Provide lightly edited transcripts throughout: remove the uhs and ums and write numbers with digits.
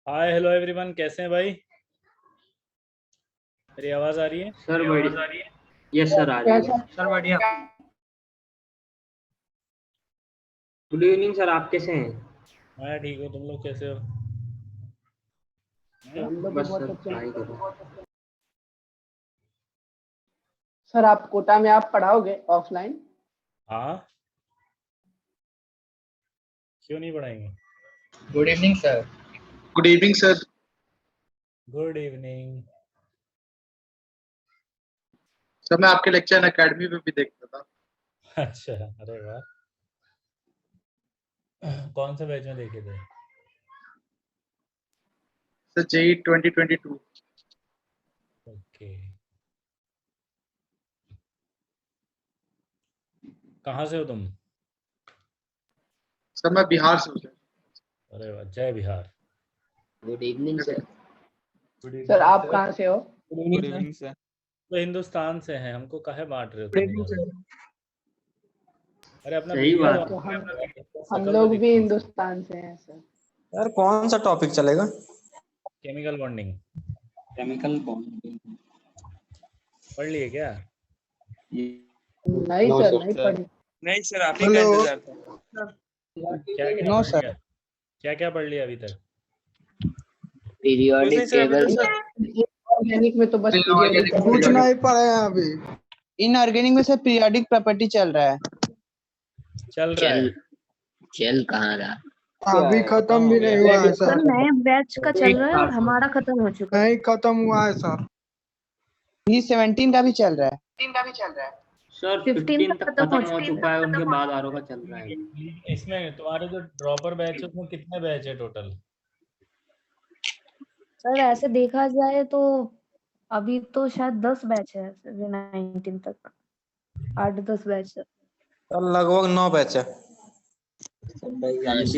Hi hello everyone, कैसे हैं भाई? मेरी आवाज आ रही है? सर बढ़िया। यस सर, आ रही है। सर बढ़िया। गुड इवनिंग सर, आप कैसे हैं? मैं ठीक हूँ, तुम लोग कैसे हो? बस सर पढ़ाई कर रहे हैं। सर आप कोटा में आप पढ़ाओगे ऑफलाइन? हाँ, क्यों नहीं पढ़ाएंगे? Good evening sir. Good evening sir. Good evening. Sir मैं आपके लेक्चर एकेडमी पे भी देखता था। अच्छा, अरे वाह। कौन से बैच में देखे थे? Sir JE 2022। ओके। कहाँ से हो तुम? सर मैं बिहार से हूँ सर। अरे वाह, जय Bihar. Good evening sir. Sir आप कहाँ से हो? Good evening sir. तो हिंदुस्तान से हैं, हमको काहे बांट रहे हो तुम इधर? अरे अपना सही वीडियो बात तो हम शकल तो लोग भी दिखाओ। हिंदुस्तान से हैं सर। सर कौन सा टॉपिक चलेगा? Chemical bonding chemical bonding. पढ़ लिए क्या? नहीं नो सर, सर। नहीं पढ़ी। नहीं सर, आप ही का इंतजार था। क्या क्या नो पढ़ सर। लिया? क्या क्या पढ़ लिया अभी तक? Periodic table. ऑर्गेनिक में तो बस पीरियोडिक कुछ नहीं पढ़े हैं अभी। इनऑर्गेनिक में से पीरियोडिक प्रॉपर्टी चल रहा है। चल रहा है? चल कहाँ रहा? अभी खत्म भी नहीं हुआ है सर। नए बैच का चल रहा है और हमारा खत्म हो चुका है। नहीं खत्म हुआ है सर। भी 17 का भी चल रहा है। सर 15 15 तक खत्म हो चुका है, उनके बाद आरो का चल रहा है। इसमें तुम्हारे जो ड्रॉपर बैच है उसमें कितने बैच है टोटल? सर ऐसे देखा जाए तो अभी तो शायद 10 बैच है 19 तक, 8-10 बैच है। सर लगभग 9 बैच है।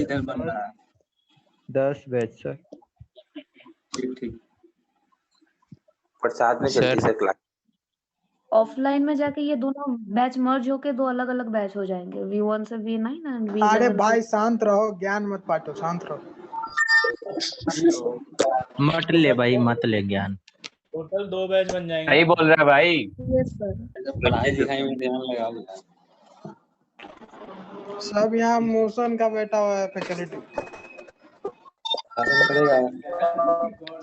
इधर बन रहा है 10 बैच सर। ठीक। प्रसाद में जल्दी से क्लास। ऑफलाइन में जाके ये दोनों बैच मर्ज होके दो अलग अलग बैच हो जाएंगे, V1 से V9 एंड अरे V11 भाई शांत रहो, ज्ञान मत बांटो, शांत रहो। मत ले भाई, मत ले ज्ञान। टोटल 2 बैच बन जाएंगे। सही बोल रहा है भाई। Yes sir. पढ़ाई लिखाई में ध्यान लगा। सब यहाँ मोशन का बैठा हुआ है फैसिलिटी।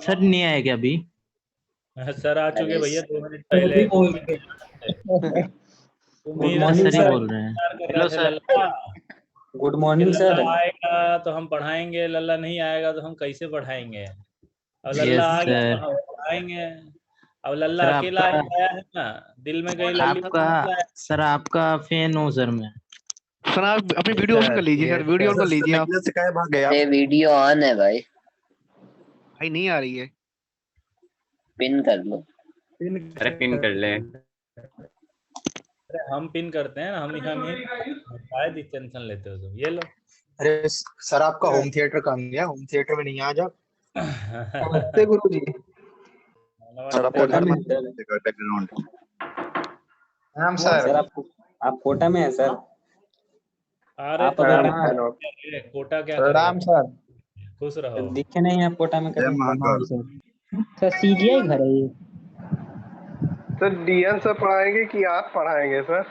सर नहीं आया क्या अभी? सर आ चुके भैया 2 मिनट पहले। गुड मॉर्निंग सर, बोल रहे हैं। Hello sir. Good morning sir. लल्ला आएगा तो हम पढ़ाएंगे, लल्ला नहीं आएगा तो हम कैसे पढ़ाएंगे? अब लल्ला आ गया तो हम पढ़ाएंगे। अब लल्ला सर अकेला आया है ना, दिल में कहीं लल्ली सर आपका फैन हूँ सर मैं। सर आप अपनी वीडियो ऑन कर लीजिए सर, वीडियो ऑन कर लीजिए आप। अरे वीडियो ऑन है भाई। भाई नहीं आ रही है। पिन कर लो। अरे पिन कर ले। अरे हम पिन करते हैं ना, हम शायद ही टेंशन लेते हो तुम। ये लो। अरे सर आपका होम थिएटर कहाँ गया? होम थिएटर में नहीं आ जा। नमस्ते गुरुजी। सर आपको घर में बैकग्राउंड। नाम सर आप कोटा में है सर? अरे आप कोटा क्या प्रणाम सर। खुश रहो। दिखे नहीं आप कोटा में कभी? सर सीजीआई घर है ये। सर डीएन सर पढ़ाएंगे कि आप पढ़ाएंगे सर?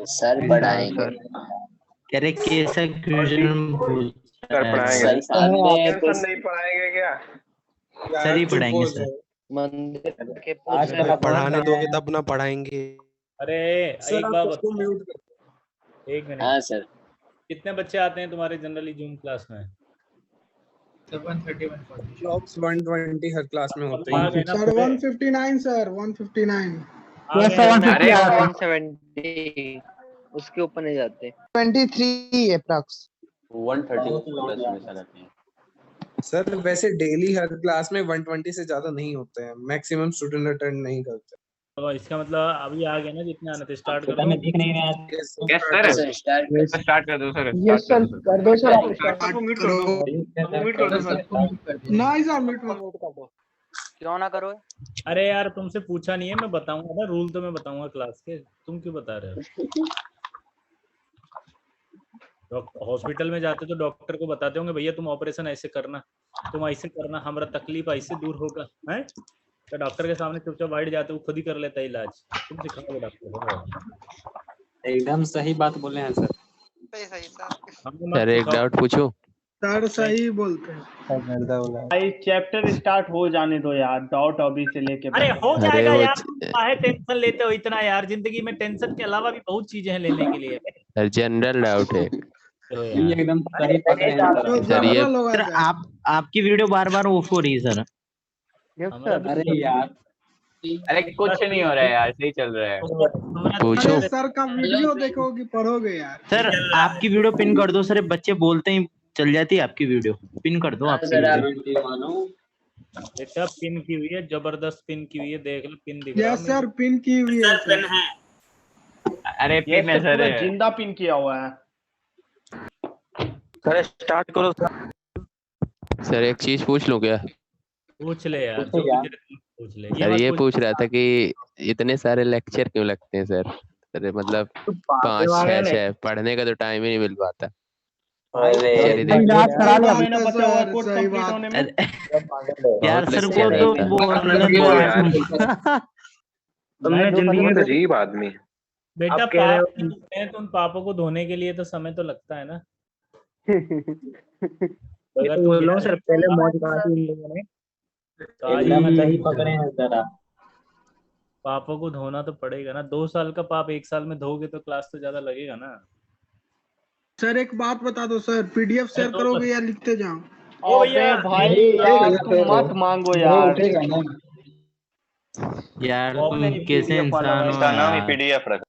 सर पढ़ाएंगे। अरे कैसा क्वेश्चन सर पढ़ाएंगे। सर सर नहीं पढ़ाएंगे क्या? सर ही पढ़ाएंगे सर। मंदिर के पढ़ाने दोगे तब ना पढ़ाएंगे। अरे एक बार एक मिनट। हाँ सर। कितने बच्चे आते हैं तुम्हारे जनरली जूम क्लास में? 120 हर क्लास में होते आ हैं। गए ना सर 159 सर 159। अरे 170 उसके ऊपर नहीं जाते। 23 अप्रॉक्स। 130 प्लस में सर आते हैं। सर वैसे डेली हर क्लास में 120 से ज्यादा नहीं होते हैं, मैक्सिमम स्टूडेंट अटेंड नहीं करते। तो इसका मतलब अभी आ गए ना जितने आने थे, स्टार्ट कर दो। दिख नहीं रहा। सर स्टार्ट कर दो सर। यस सर, कर दो सर, आप स्टार्ट। नहीं सर, मिट मत। क्यों ना करो? अरे यार तुमसे पूछा नहीं है, मैं बताऊंगा ना रूल, तो मैं बताऊंगा क्लास के, तुम क्यों बता रहे हो? हॉस्पिटल में जाते तो डॉक्टर को बताते होंगे भैया तुम ऑपरेशन ऐसे करना, तुम ऐसे करना, हमारा तकलीफ ऐसे दूर होगा है। तो डॉक्टर के सामने चुपचाप बैठ जाते, वो खुद ही कर लेता है इलाज, तुम सिखाओगे डॉक्टर को। एकदम सही बात बोले हैं सर। सर एक डाउट पूछूं? सर सही बोलते हैं। भाई चैप्टर स्टार्ट हो जाने दो यार, डाउट अभी से लेके। अरे हो जाएगा यार, काहे टेंशन लेते हो इतना यार, जिंदगी में टेंशन के अलावा भी बहुत चीजें हैं लेने के लिए। सर जनरल डाउट है एकदम सही पकड़े हैं सर। ये सर आपकी वीडियो बार बार ऑफ हो रही है सर। अरे यार, अरे कुछ नहीं हो रहा है यार, सही चल रहा है। पूछो अरे सर का वीडियो देखोगे पढ़ोगे यार। सर आपकी वीडियो पिन कर दो सर, बच्चे बोलते ही चल जाती है आपकी वीडियो, पिन कर दो आपकी वीडियो। बेटा पिन की हुई है, जबरदस्त पिन की हुई है, देख लो पिन दिख यस सर, पिन की हुई है सर। अरे पिन है सर, जिंदा पिन किया हुआ है सर। स्टार्ट करो सर। एक चीज पूछ लूं क्या? पूछ ले यार, पूछो जो यार। पूछ ले। सर ये पूछ रहा था कि इतने सारे लेक्चर क्यों लगते हैं सर? सर मतलब 5-6 पढ़ने का तो टाइम ही नहीं मिल पाता। यार सर को तो तुमने जिंदगी में अजीब आदमी। बेटा पाप हैं, तुम पापों को धोने के लिए तो समय तो लगता है ना। अगर बोल रहा हूँ सर, पहले मौज काटी इन लोगों ने, एकदम सही पकड़े हैं सर आप। पापों को धोना तो पड़ेगा ना, 2 साल का पाप 1 साल में धोगे तो क्लास तो ज्यादा लगेगा ना। सर एक बात बता दो सर, पीडीएफ शेयर करोगे या लिखते जाओ? अबे भाई यार तुम मत मांगो यार। यार तुम कैसे इंसान हो यार? पीडीएफ रख।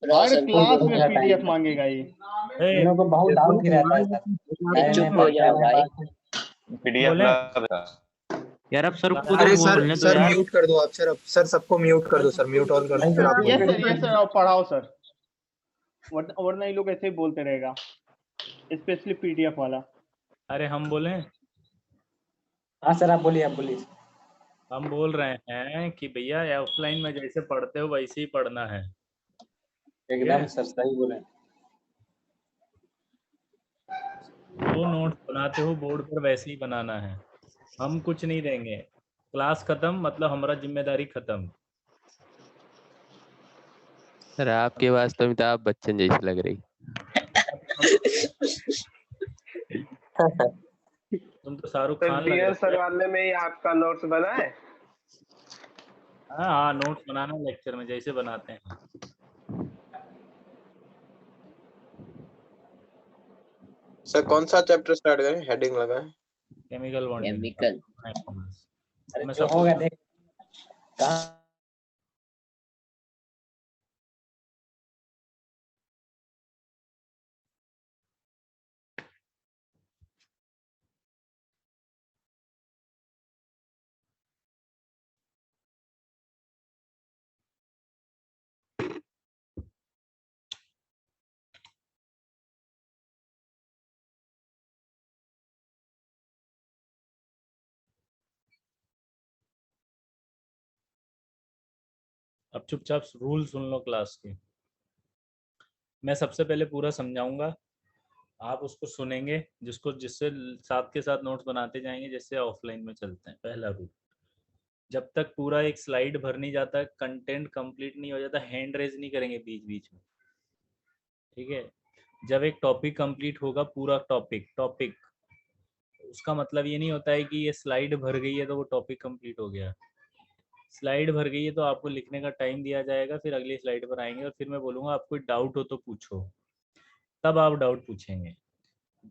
हर क्लास में पीडीएफ मांगेगा ये। इन लोगों को बहुत डाउट रहता है सर। चुप हो जाओ भाई। पीडीएफ यार अब सर को अरे तो सर बोलने दो सर यार। म्यूट कर दो आप। सर सबको म्यूट कर दो सर, म्यूट ऑन कर दो फिर आप ये सर आप पढ़ाओ सर, वरना ये लोग ऐसे ही बोलते रहेगा, स्पेशली पीडीएफ वाला। अरे हम बोले, हाँ सर आप बोलिए। हम बोल रहे हैं कि भैया ऑफलाइन में जैसे पढ़ते हो वैसे ही पढ़ना है। एकदम सर सही बोले। जो नोट्स बनाते हो बोर्ड पर वैसे ही बनाना है, हम कुछ नहीं देंगे। क्लास खत्म मतलब हमारा जिम्मेदारी खत्म। सर आपके आवाज तो अमिताभ बच्चन जैसी लग रही। तुम तो शाहरुख खान लग रहे हो। सर वाले में ही आपका नोट्स बना है? हाँ नोट्स बनाना लेक्चर में जैसे बनाते हैं। सर कौन सा चैप्टर स्टार्ट करें? हेडिंग लगा है केमिकल बॉन्डिंग। अरे जो होगा देख। अब चुपचाप रूल सुन लो क्लास के। मैं सबसे पहले पूरा समझाऊंगा, आप उसको सुनेंगे, जिससे साथ के साथ नोट्स बनाते जाएंगे जैसे ऑफलाइन में चलते हैं। पहला रूल, जब तक पूरा एक स्लाइड भर नहीं जाता, कंटेंट कंप्लीट नहीं हो जाता, हैंड रेज नहीं करेंगे बीच बीच में, ठीक है। जब एक टॉपिक कंप्लीट होगा, पूरा टॉपिक, उसका मतलब ये नहीं होता है कि ये स्लाइड भर गई है तो वो टॉपिक कंप्लीट हो गया। स्लाइड भर गई है तो आपको लिखने का टाइम दिया जाएगा, फिर अगली स्लाइड पर आएंगे और फिर मैं बोलूँगा आप कोई डाउट हो तो पूछो, तब आप डाउट पूछेंगे।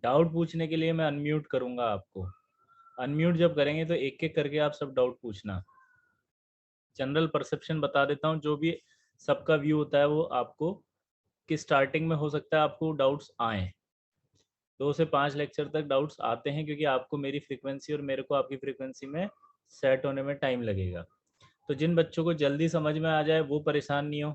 डाउट पूछने के लिए मैं अनम्यूट करूँगा आपको। अनम्यूट जब करेंगे तो एक एक करके आप सब डाउट पूछना। जनरल परसेप्शन बता देता हूँ, जो भी सबका व्यू होता है वो आपको कि स्टार्टिंग में हो सकता है आपको डाउट्स आए, 2 से 5 लेक्चर तक डाउट्स आते हैं, क्योंकि आपको मेरी फ्रीक्वेंसी और मेरे को आपकी फ्रीक्वेंसी में सेट होने में टाइम लगेगा। तो जिन बच्चों को जल्दी समझ में आ जाए वो परेशान नहीं हो,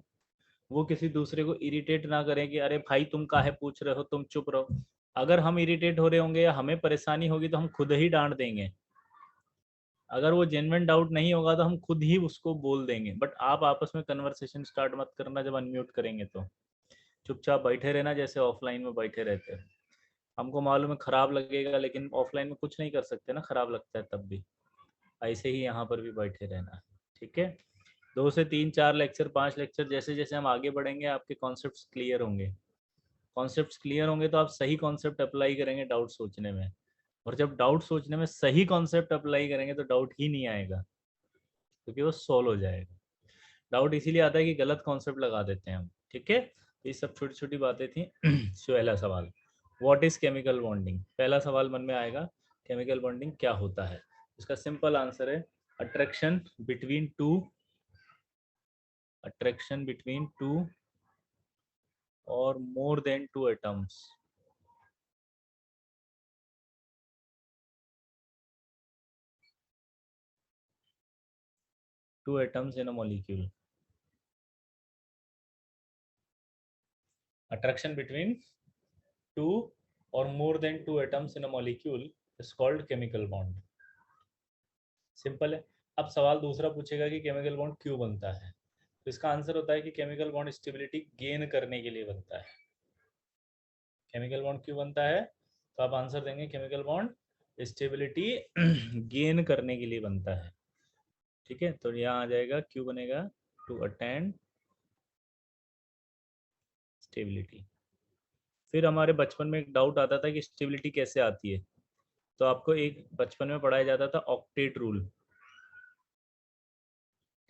वो किसी दूसरे को इरिटेट ना करें कि अरे भाई तुम काहे पूछ रहे हो, तुम चुप रहो। अगर हम इरिटेट हो रहे होंगे या हमें परेशानी होगी तो हम खुद ही डांट देंगे। अगर वो जेन्युइन डाउट नहीं होगा तो हम खुद ही उसको बोल देंगे। बट आप आपस में कन्वर्सेशन स्टार्ट मत करना जब अनम्यूट करेंगे, तो चुपचाप बैठे रहना जैसे ऑफलाइन में बैठे रहते हैं। हमको मालूम है खराब लगेगा, लेकिन ऑफलाइन में कुछ नहीं कर सकते ना, खराब लगता है तब भी। ऐसे ही यहाँ पर भी बैठे रहना है, ठीक है। 2 से 3 4 लेक्चर 5 लेक्चर जैसे जैसे हम आगे बढ़ेंगे आपके कॉन्सेप्ट्स क्लियर होंगे। कॉन्सेप्ट्स क्लियर होंगे तो आप सही कॉन्सेप्ट अप्लाई करेंगे डाउट सोचने में, और जब डाउट सोचने में सही कॉन्सेप्ट अप्लाई करेंगे तो डाउट ही नहीं आएगा, क्योंकि वो सॉल्व हो जाएगा। डाउट इसीलिए आता है कि गलत कॉन्सेप्ट लगा देते हैं हम, ठीक है। ये सब छोटी छोटी बातें थी। पहला सवाल, व्हाट इज केमिकल बॉन्डिंग? पहला सवाल मन में आएगा, केमिकल बॉन्डिंग क्या होता है? इसका सिंपल आंसर है अट्रैक्शन बिटवीन टू और more than 2 atoms. Two atoms in a molecule. Attraction between 2 or more than 2 atoms in a molecule is called chemical bond. Simple है। अब सवाल दूसरा पूछेगा कि केमिकल बॉन्ड क्यों बनता है, तो इसका आंसर होता है कि केमिकल बॉन्ड स्टेबिलिटी गेन करने के लिए बनता है। केमिकल बॉन्ड क्यों बनता है, तो आप आंसर देंगे केमिकल बॉन्ड स्टेबिलिटी गेन करने के लिए बनता है, ठीक है। तो यहाँ आ जाएगा क्यों बनेगा, टू अटेन स्टेबिलिटी। फिर हमारे बचपन में एक डाउट आता था कि स्टेबिलिटी कैसे आती है, तो आपको एक बचपन में पढ़ाया जाता था ऑक्टेट रूल,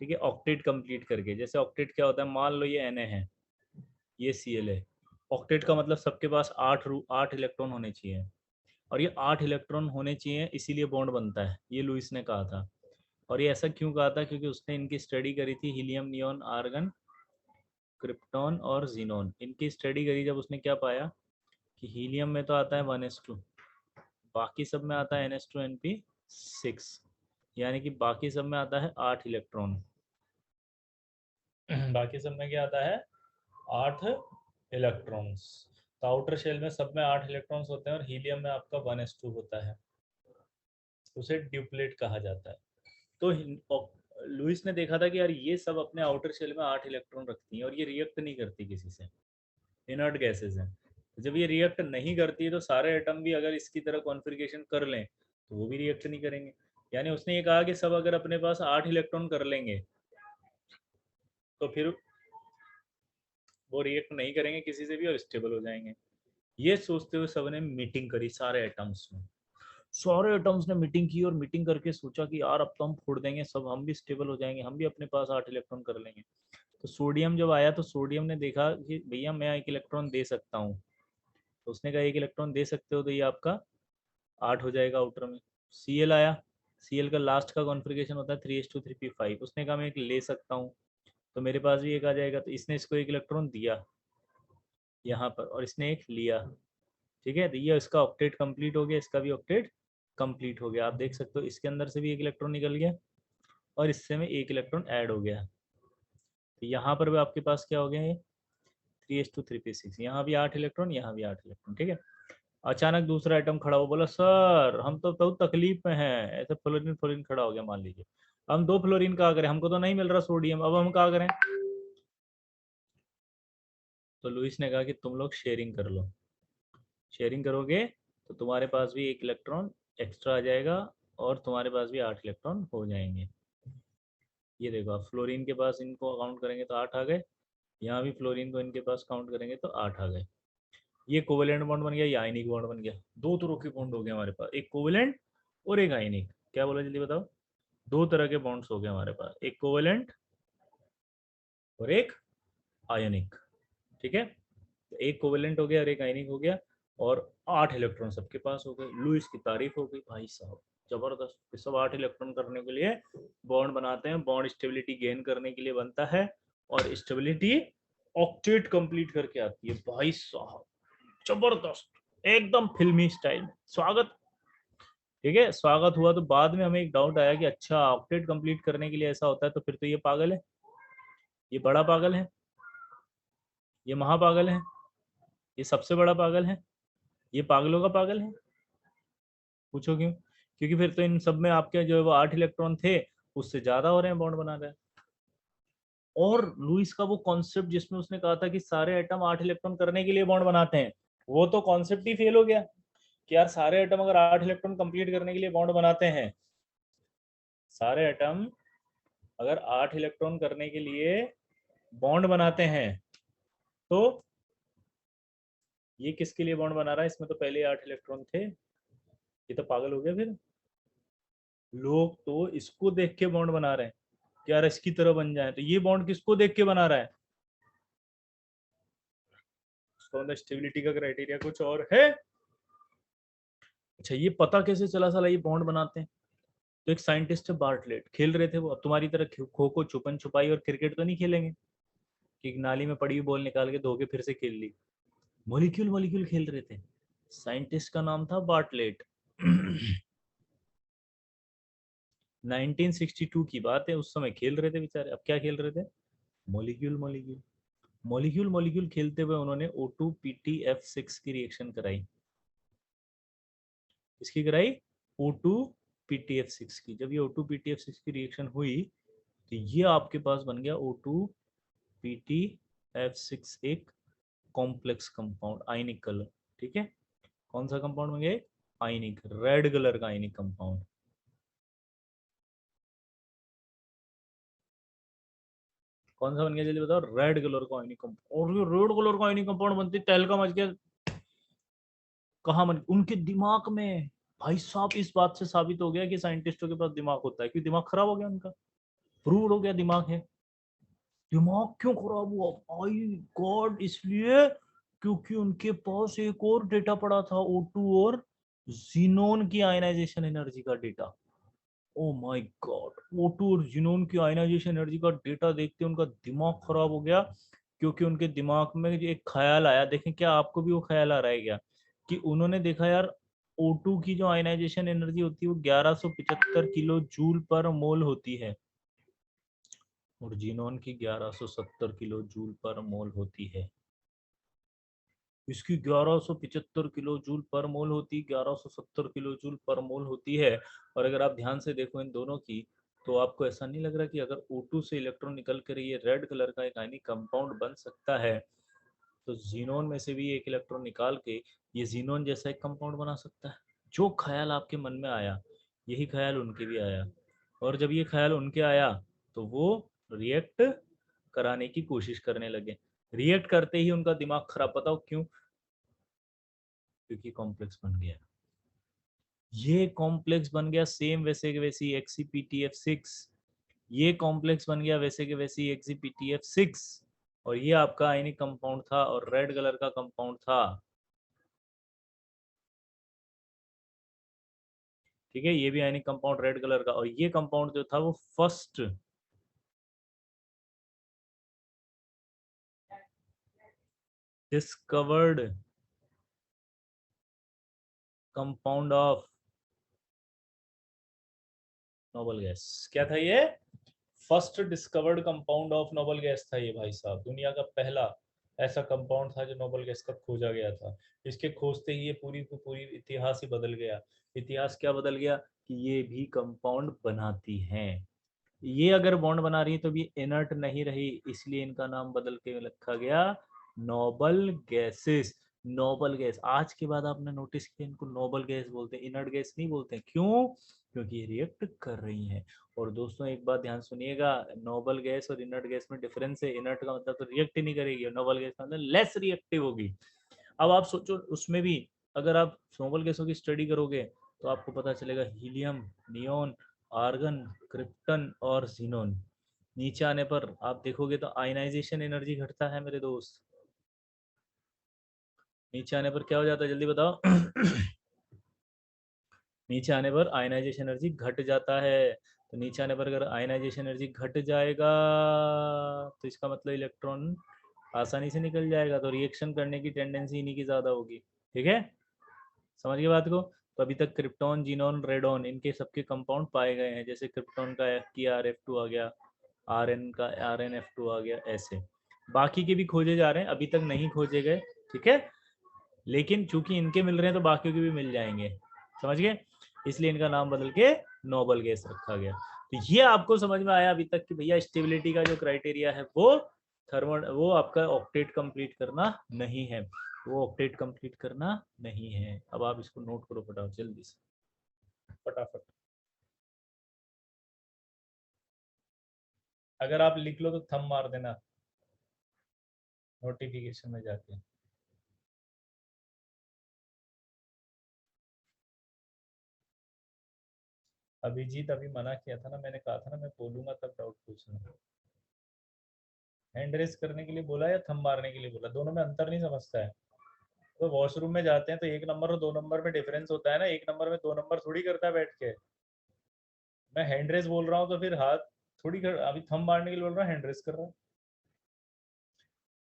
ठीक है। ऑक्टेट कंप्लीट करके, जैसे ऑक्टेट क्या होता है, मान लो ये Na है, ये Cl है। ऑक्टेट का मतलब सबके पास 8 इलेक्ट्रॉन होने चाहिए, और ये 8 इलेक्ट्रॉन होने चाहिए, इसीलिए बॉन्ड बनता है, ये लुईस ने कहा था। और ये ऐसा क्यों कहा था, क्योंकि उसने इनकी स्टडी करी थी, हीलियम, नियोन, आर्गन, क्रिप्टॉन और जीनोन। इनकी स्टडी करी जब उसने क्या पाया कि हीलियम में तो आता है 1s2, बाकी सब में आता है NH2NP6, यानी कि बाकी सब में आता है 8 इलेक्ट्रॉन। बाकी सब में क्या आता है, 8 इलेक्ट्रॉन्स। तो आउटर शेल में सब में 8 इलेक्ट्रॉन्स होते हैं, और हीलियम में आपका 1s2 होता है, उसे ड्यूप्लेट कहा जाता है। तो लुईस ने देखा था कि यार ये सब अपने आउटर शेल में 8 इलेक्ट्रॉन रखती हैं, और ये रिएक्ट नहीं करती किसी से, इनर्ट गैसेज हैं। जब ये रिएक्ट नहीं करती है तो सारे एटम भी अगर इसकी तरह कॉन्फ़िगरेशन कर लें तो वो भी रिएक्ट नहीं करेंगे। यानी उसने ये कहा कि सब अगर अपने पास 8 इलेक्ट्रॉन कर लेंगे तो फिर वो रिएक्ट नहीं करेंगे किसी से भी और स्टेबल हो जाएंगे। ये सोचते हुए सबने मीटिंग करी, सारे एटम्स ने मीटिंग की, और मीटिंग करके सोचा कि यार अब तो हम फोड़ देंगे सब, हम भी स्टेबल हो जाएंगे, हम भी अपने पास 8 इलेक्ट्रॉन कर लेंगे। तो सोडियम जब आया तो सोडियम ने देखा कि भैया मैं 1 इलेक्ट्रॉन दे सकता हूँ, तो उसने कहा 1 इलेक्ट्रॉन दे सकते हो तो ये आपका 8 हो जाएगा आउटर में। Cl आया, Cl का लास्ट का कॉन्फ़िगरेशन होता है 3s2 3p5, उसने कहा मैं एक ले सकता हूँ, तो मेरे पास भी एक आ जाएगा। तो इसने इसको 1 इलेक्ट्रॉन दिया यहाँ पर, और इसने एक लिया, ठीक है। तो ये इसका ऑक्टेट कंप्लीट हो गया, इसका भी ऑक्टेट कंप्लीट हो गया। आप देख सकते हो इसके अंदर से भी 1 इलेक्ट्रॉन निकल गया, और इससे में 1 इलेक्ट्रॉन ऐड हो गया। तो यहाँ पर भी आपके पास क्या हो गया, ये 3s2 3p6, यहाँ भी 8 इलेक्ट्रॉन, यहाँ भी 8 इलेक्ट्रॉन, ठीक है। अचानक दूसरा एटम खड़ा हो, बोला सर हम तो बहुत तकलीफ में हैं, ऐसे फ्लोरीन खड़ा हो गया, मान लीजिए हम 2 फ्लोरीन का करें, हमको तो नहीं मिल रहा सोडियम, अब हम क्या करें। तो लुईस ने कहा कि तुम लोग शेयरिंग कर लो, शेयरिंग करोगे तो तुम्हारे पास भी 1 इलेक्ट्रॉन एक्स्ट्रा आ जाएगा, और तुम्हारे पास भी 8 इलेक्ट्रॉन हो जाएंगे। ये देखो आप फ्लोरीन के पास इनको काउंट करेंगे तो 8 आ गए, यहाँ भी फ्लोरीन को इनके पास काउंट करेंगे तो 8 आ गए। ये कोवेलेंट बॉन्ड बन गया, ये आयनिक बॉन्ड बन गया। 2 तरह के बॉन्ड हो गए हमारे पास, एक कोवेलेंट और एक आयनिक। क्या बोला जल्दी बताओ, 2 तरह के बॉन्ड्स हो गए हमारे पास, एक कोवेलेंट और एक आयनिक, ठीक है। तो एक कोवेलेंट हो गया और एक आयनिक हो गया, और 8 इलेक्ट्रॉन सबके पास हो गए। लुईस की तारीफ हो गई, भाई साहब जबरदस्त, सब 8 इलेक्ट्रॉन करने के लिए बॉन्ड बनाते हैं। बॉन्ड स्टेबिलिटी गेन करने के लिए बनता है, और स्टेबिलिटी ऑक्टेट कंप्लीट करके आती है। भाई साहब जबरदस्त, एकदम फिल्मी स्टाइल में स्वागत, ठीक है। स्वागत हुआ तो बाद में हमें एक डाउट आया कि अच्छा ऑक्टेट कंप्लीट करने के लिए ऐसा होता है, तो फिर तो ये पागल है, ये बड़ा पागल है, ये महापागल है, ये सबसे बड़ा पागल है, ये पागलों का पागल है। पूछो क्यों, क्योंकि फिर तो इन सब में आपके जो है वो 8 इलेक्ट्रॉन थे, उससे ज्यादा हो रहे हैं, बॉन्ड बना रहे हैं। और लुईस का वो कॉन्सेप्ट जिसमें उसने कहा था कि सारे एटम 8 इलेक्ट्रॉन करने के लिए बॉन्ड बनाते हैं, वो तो कॉन्सेप्ट ही फेल हो गया। कि यार सारे एटम अगर 8 इलेक्ट्रॉन कंप्लीट करने के लिए बॉन्ड बनाते हैं, सारे एटम अगर 8 इलेक्ट्रॉन करने के लिए बॉन्ड बनाते हैं, तो ये किसके लिए बॉन्ड बना रहा है? इसमें तो पहले 8 इलेक्ट्रॉन थे, ये तो पागल हो गया। फिर लोग तो इसको देख के बॉन्ड बना रहे हैं कि यार इसकी तरह बन जाए, तो ये बॉन्ड किसको देख के बना रहा है? स्टेबिलिटी का क्राइटेरिया कुछ और है। अच्छा, ये पता कैसे चला साला ये बॉन्ड बनाते हैं? तो एक साइंटिस्ट है बार्टलेट, खेल रहे थे वो। अब तुम्हारी तरह खो खो, छुपन छुपाई और क्रिकेट तो नहीं खेलेंगे कि नाली में पड़ी हुई बॉल निकाल के धो के फिर से खेल ली। मॉलिक्यूल मॉलिक्यूल खेल रहे थे। साइंटिस्ट का नाम था बार्टलेट। 1962 की बात है, उस समय खेल रहे थे बेचारे। अब क्या खेल रहे थे? मॉलिक्यूल मॉलिक्यूल मॉलिक्यूल मॉलिक्यूल खेलते हुए उन्होंने O2PTF6 की रिएक्शन कराई। किसकी कराई? O2PTF6 की। जब ये O2PTF6 की रिएक्शन हुई तो ये आपके पास बन गया O2PTF6, एक कॉम्प्लेक्स कंपाउंड, आयनिक कलर। ठीक है, कौन सा कंपाउंड बन गया? आयनिक, रेड कलर का आयनिक कंपाउंड। कौन सा बन गया जल्दी बताओ? रेड कलर का आयनिक कंपाउंड। और ये रेड कलर का आयनिक कंपाउंड बनती तहलका मच गया। कहाँ बन? उनके दिमाग में। भाई साहब, इस बात से साबित हो गया कि साइंटिस्टों के पास दिमाग होता है, क्योंकि दिमाग खराब हो गया उनका, प्रूव हो गया दिमाग है। दिमाग क्यों खराब हुआ? भाई गॉड, इसलिए क्योंकि उनके पास एक और डेटा पड़ा था, O2 और जीनोन की आयनाइजेशन एनर्जी का data. Oh my God, O2 और जीनोन की आयनाइजेशन एनर्जी का डेटा देखते उनका दिमाग खराब हो गया, क्योंकि उनके दिमाग में एक ख्याल आया। देखें, क्या आपको भी वो ख्याल आ रहा है क्या कि उन्होंने देखा यार O2 की जो आयनाइजेशन एनर्जी होती है वो 1175 किलो जूल पर मोल होती है, और जीनोन की 1170 किलो जूल पर मोल होती है। इसकी 1175 किलो जूल पर मोल होती, 1170 किलो जूल पर मोल होती है। और अगर आप ध्यान से देखो इन दोनों की, तो आपको ऐसा नहीं लग रहा कि अगर O2 से इलेक्ट्रॉन निकल कर ये रेड कलर का एक आयनिक कंपाउंड बन सकता है, तो जीनोन में से भी एक इलेक्ट्रॉन निकाल के ये जीनोन जैसा एक कंपाउंड बना सकता है। जो ख्याल आपके मन में आया, यही ख्याल उनके भी आया। और जब ये ख्याल उनके आया तो वो रिएक्ट कराने की कोशिश करने लगे। रिएक्ट करते ही उनका दिमाग खराब। बताओ क्यों? क्योंकि कॉम्प्लेक्स बन गया। ये कॉम्प्लेक्स बन गया सेम वैसे के वैसी XCPTF6, ये कॉम्प्लेक्स बन गया वैसे के वैसी XCPTF6, और ये आपका आयनिक कंपाउंड था और रेड कलर का कंपाउंड था। ठीक है, ये भी आयनिक कंपाउंड रेड कलर का, और ये कंपाउंड जो था वो first discovered compound of noble gas. क्या था ये? First discovered compound of noble gas था ये भाई साहब। दुनिया का पहला ऐसा कंपाउंड था जो नोबल गैस का खोजा गया था। इसके खोजते ही ये पूरी को पूरी इतिहास ही बदल गया। इतिहास क्या बदल गया? कि ये भी कंपाउंड बनाती हैं। ये अगर बॉन्ड बना रही है तो भी इनर्ट नहीं रही, इसलिए इनका नाम बदल के रखा गया नोबल गैसेस। नोबल गैस, आज के बाद आपने नोटिस किया इनको नोबल गैस बोलते हैं, इनर्ट गैस नहीं बोलते। क्यों? क्योंकि ये रिएक्ट कर रही हैं। और दोस्तों एक बात ध्यान सुनिएगा, नोबल गैस और इनर्ट गैस में डिफरेंस है। इनर्ट का मतलब तो रिएक्ट ही नहीं करेगी, और नोबल गैस का मतलब लेस रिएक्टिव होगी। अब आप सोचो, उसमें भी अगर आप नोबल गैसों की स्टडी करोगे तो आपको पता चलेगा हीलियम, नियोन, आर्गन, क्रिप्टन और जीनोन। नीचे आने पर आप देखोगे तो आयनाइजेशन एनर्जी घटता है मेरे दोस्त। नीचे आने पर क्या हो जाता है जल्दी बताओ? नीचे आने पर आयनाइजेशन एनर्जी घट जाता है। तो नीचे आने पर अगर आयनाइजेशन एनर्जी घट जाएगा तो इसका मतलब इलेक्ट्रॉन आसानी से निकल जाएगा, तो रिएक्शन करने की टेंडेंसी इन्हीं की ज्यादा होगी। ठीक है, समझ गए बात को? तो अभी तक क्रिप्टॉन, जीनोन, रेडॉन, इनके सबके कंपाउंड पाए गए हैं। जैसे क्रिप्टॉन का FtRF2 आ गया, Rn का RnF2 आ गया, ऐसे बाकी के भी खोजे जा रहे हैं, अभी तक नहीं खोजे गए। ठीक है, लेकिन चूंकि इनके मिल रहे हैं तो बाकियों के भी मिल जाएंगे। समझ गए? इसलिए इनका नाम बदल के नोबल गैस रखा गया। तो ये आपको समझ में आया अभी तक कि भैया स्टेबिलिटी का जो क्राइटेरिया है वो थर्मल, वो आपका ऑक्टेट कंप्लीट करना नहीं है। वो ऑक्टेट कंप्लीट करना नहीं है। अब आप इसको नोट करो फटाफट, जल्दी से, फटाफट। अगर आप लिख लो तो थंब मार देना नोटिफिकेशन में जाके। अभिजीत अभी मना किया था ना, मैंने कहा था ना मैं बोलूंगा तब डाउट पूछना। हैंड रेस करने के लिए बोला या थंब मारने के लिए बोला? दोनों में अंतर नहीं समझता है? तो वॉशरूम में जाते हैं तो 1 नंबर और 2 नंबर में डिफरेंस होता है ना। 1 नंबर में 2 नंबर थोड़ी करता है बैठ के। मैं हैंड रेस बोल रहा हूँ तो फिर हाथ थोड़ी कर, अभी थंब मारने के लिए बोल रहा हूँ, हैंड रेस कर रहा हूँ।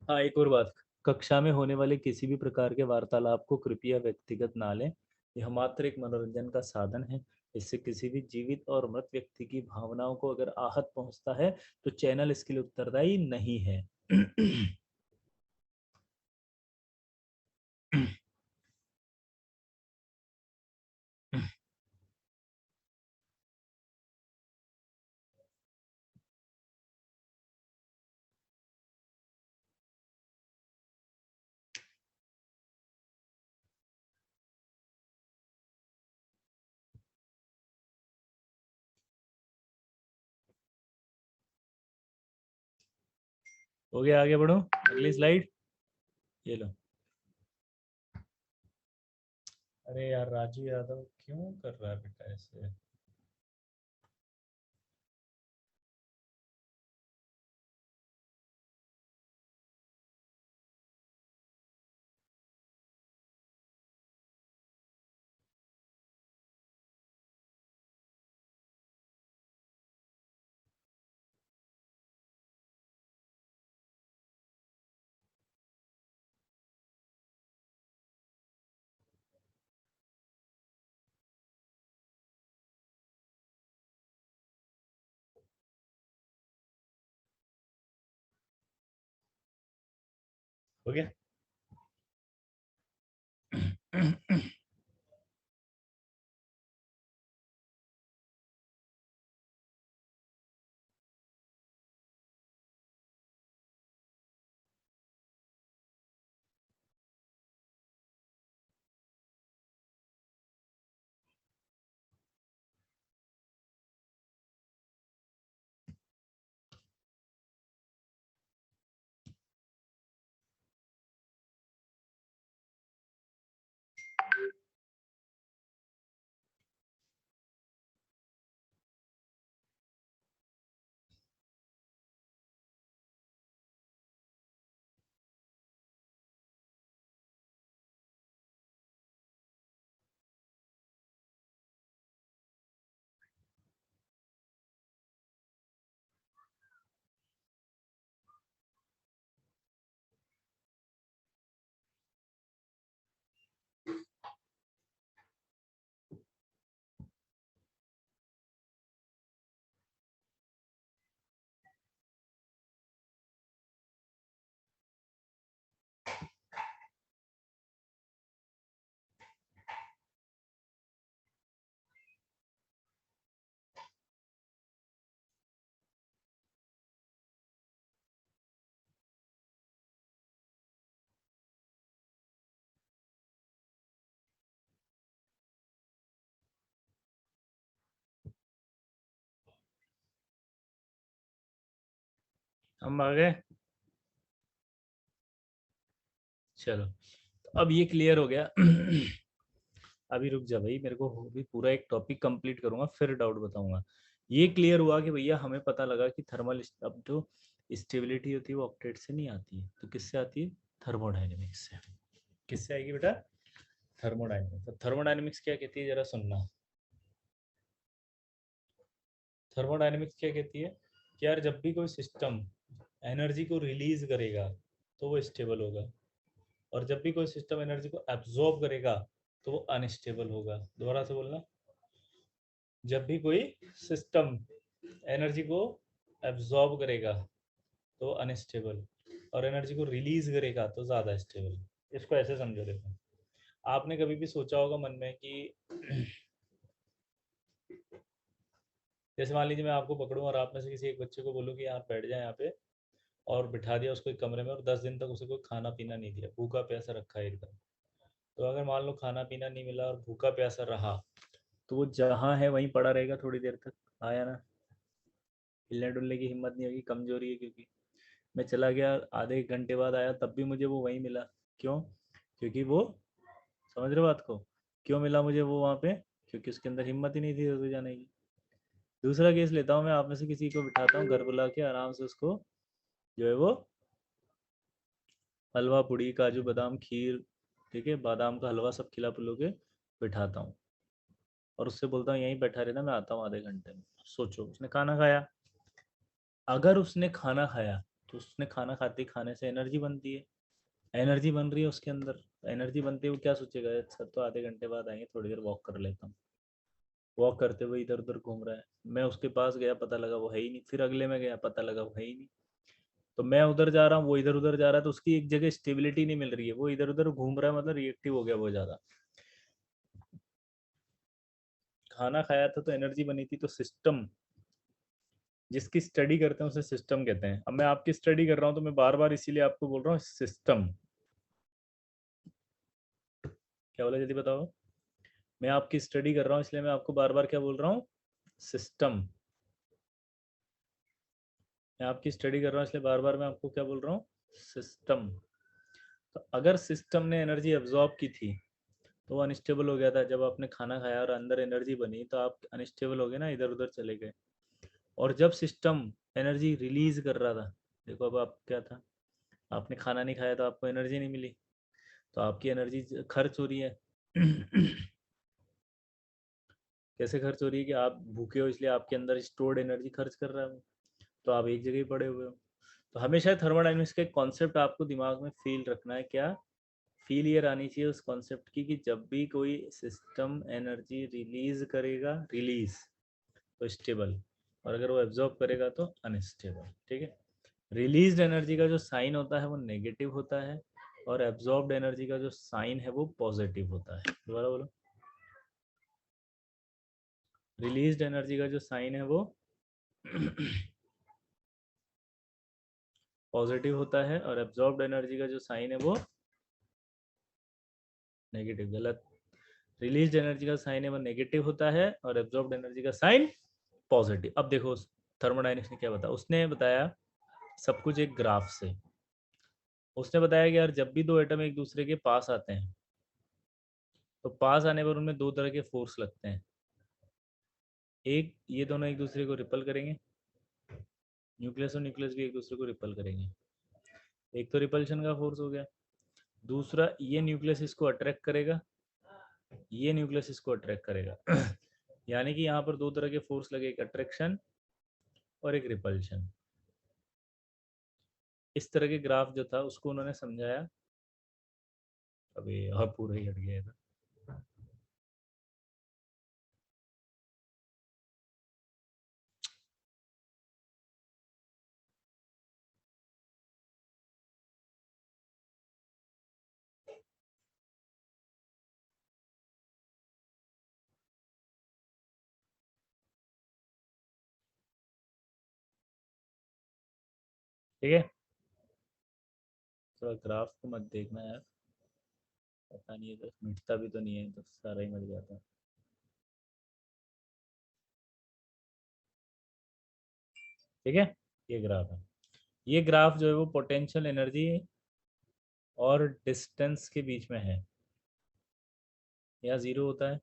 हाँ, एक और बात, कक्षा में होने वाले किसी भी प्रकार के वार्तालाप को कृपया व्यक्तिगत ना लें। यह मात्र एक मनोरंजन का साधन है। इससे किसी भी जीवित और मृत व्यक्ति की भावनाओं को अगर आहत पहुंचता है तो चैनल इसके लिए उत्तरदायी नहीं है। हो गया, आगे बढ़ो, अगली स्लाइड, ये लो। अरे यार राजू यादव क्यों कर रहा है बेटा ऐसे? हो गया? हम आ गए, चलो। तो अब ये क्लियर हो गया। अभी रुक जा भाई, मेरे को भी पूरा एक टॉपिक कंप्लीट करूंगा फिर डाउट बताऊंगा। ये क्लियर हुआ कि भैया हमें पता लगा कि थर्मल, अब जो स्टेबिलिटी होती है वो ऑक्टेट से नहीं आती है, तो किससे आती है? थर्मोडायनेमिक्स से। किससे आएगी बेटा? थर्मोडायनेमिक्स। तो थर्मोडायनेमिक्स क्या कहती है जरा सुनना। थर्मोडायनेमिक्स क्या कहती है कि यार जब भी कोई सिस्टम एनर्जी को रिलीज करेगा तो वो स्टेबल होगा, और जब भी कोई सिस्टम एनर्जी को एब्जॉर्ब करेगा तो वो अनस्टेबल होगा। दोबारा से बोलना, जब भी कोई सिस्टम एनर्जी को एब्जॉर्ब करेगा तो अनस्टेबल, और एनर्जी को रिलीज करेगा तो ज़्यादा स्टेबल। इसको ऐसे समझो। देखो, आपने कभी भी सोचा होगा मन में कि जैसे मान लीजिए मैं आपको पकड़ूं और आप में से किसी एक बच्चे को बोलूं कि आप बैठ जाए यहाँ पे, और बिठा दिया उसको एक कमरे में और 10 दिन तक उसे कोई खाना पीना नहीं दिया, भूखा प्यासा रखा है एकदम, तो अगर मान लो खाना पीना नहीं मिला और भूखा प्यासा रहा तो वो जहाँ है वहीं पड़ा रहेगा थोड़ी देर तक। आया ना? हिलने डुलने की हिम्मत नहीं होगी, कमजोरी है। क्योंकि मैं चला गया, आधे एक घंटे बाद आया तब भी मुझे वो वहीं मिला। क्यों? क्योंकि वो, समझ रहे हो बात को, क्यों मिला मुझे वो वहाँ पे? क्योंकि उसके अंदर हिम्मत ही नहीं थी उधर जाने की। दूसरा केस लेता हूँ मैं, आप में से किसी को बिठाता हूँ घर बुला के, आराम से उसको जो है वो हलवा पूड़ी काजू बादाम खीर, ठीक है, बादाम का हलवा सब खिला पिलो के बिठाता हूँ और उससे बोलता हूँ यहीं बैठा रहना, मैं आता हूँ आधे घंटे में। सोचो, उसने खाना खाया, अगर उसने खाना खाया तो उसने खाना खाते ही खाने से एनर्जी बनती है, एनर्जी बन रही है उसके अंदर, एनर्जी बनते ही वो क्या सोचेगा, अच्छा तो आधे घंटे बाद आएंगे, थोड़ी देर वॉक कर लेता हूँ। वॉक करते हुए इधर उधर घूम रहा है, मैं उसके पास गया, पता लगा वो है ही नहीं, फिर अगले में गया, पता लगा वो है ही नहीं, तो मैं उधर जा रहा हूँ, वो इधर उधर जा रहा है, तो उसकी एक जगह स्टेबिलिटी नहीं मिल रही है, वो इधर उधर घूम रहा है, मतलब रिएक्टिव हो गया वो ज़्यादा। खाना खाया था तो एनर्जी बनी थी, तो सिस्टम, जिसकी स्टडी करते हैं उसे सिस्टम कहते हैं। अब मैं आपकी स्टडी कर रहा हूँ तो मैं बार बार इसीलिए आपको बोल रहा हूँ सिस्टम। क्या बोला, जल्दी बताओ। मैं आपकी स्टडी कर रहा हूँ इसलिए मैं आपको बार बार क्या बोल रहा हूँ, सिस्टम। मैं आपकी स्टडी कर रहा हूँ इसलिए बार बार मैं आपको क्या बोल रहा हूँ, सिस्टम। तो अगर सिस्टम ने एनर्जी एब्जॉर्ब की थी तो वो अनस्टेबल हो गया था। जब आपने खाना खाया और अंदर एनर्जी बनी तो आप अनस्टेबल हो गए ना, इधर उधर चले गए। और जब सिस्टम एनर्जी रिलीज कर रहा था, देखो अब आप क्या था, आपने खाना नहीं खाया तो आपको एनर्जी नहीं मिली, तो आपकी एनर्जी खर्च हो रही है। कैसे खर्च हो रही है कि आप भूखे हो इसलिए आपके अंदर स्टोर्ड एनर्जी खर्च कर रहा है वो, तो आप एक जगह ही पड़े हुए हो। तो हमेशा थर्मोडायनेमिक्स का एक कॉन्सेप्ट आपको दिमाग में फील रखना है, क्या फील ईयर आनी चाहिए उस कॉन्सेप्ट की, कि जब भी कोई सिस्टम एनर्जी रिलीज करेगा, रिलीज तो स्टेबल, और अगर वो एब्जॉर्ब करेगा तो अनस्टेबल। ठीक है, रिलीज्ड एनर्जी का जो साइन होता है वो नेगेटिव होता है और एब्जॉर्ब्ड एनर्जी का जो साइन है वो पॉजिटिव होता है। दोबारा बोलो, रिलीज्ड एनर्जी का जो साइन है वो पॉजिटिव होता है और एब्जॉर्ब्ड एनर्जी का जो साइन है वो नेगेटिव। गलत, रिलीज्ड एनर्जी का साइन है वो नेगेटिव होता है और एब्जॉर्ब्ड एनर्जी का साइन पॉजिटिव। अब देखो थर्मोडायनेमिक्स ने क्या बताया, उसने बताया सब कुछ एक ग्राफ से। उसने बताया कि यार जब भी दो एटम एक दूसरे के पास आते हैं तो पास आने पर उनमें दो तरह के फोर्स लगते हैं। एक, ये दोनों एक दूसरे को रिपल करेंगे, न्यूक्लियस और न्यूक्लियस भी एक दूसरे को रिपल करेंगे, एक तो रिपल्शन का फोर्स हो गया। दूसरा, ये न्यूक्लियस इसको अट्रैक्ट करेगा, ये न्यूक्लियस इसको अट्रैक्ट करेगा। यानी कि यहाँ पर दो तरह के फोर्स लगे, एक अट्रैक्शन और एक रिपल्शन। इस तरह के ग्राफ जो था उसको उन्होंने समझाया। अभी और पूरा ही हट गया था। ठीक है, थोड़ा ग्राफ को मत देखना यार, पता नहीं है तो मिटता भी तो नहीं है, तो सारा ही मर जाता है। ठीक है, ये ग्राफ है, ये ग्राफ जो है वो पोटेंशियल एनर्जी और डिस्टेंस के बीच में है। यहाँ जीरो होता है,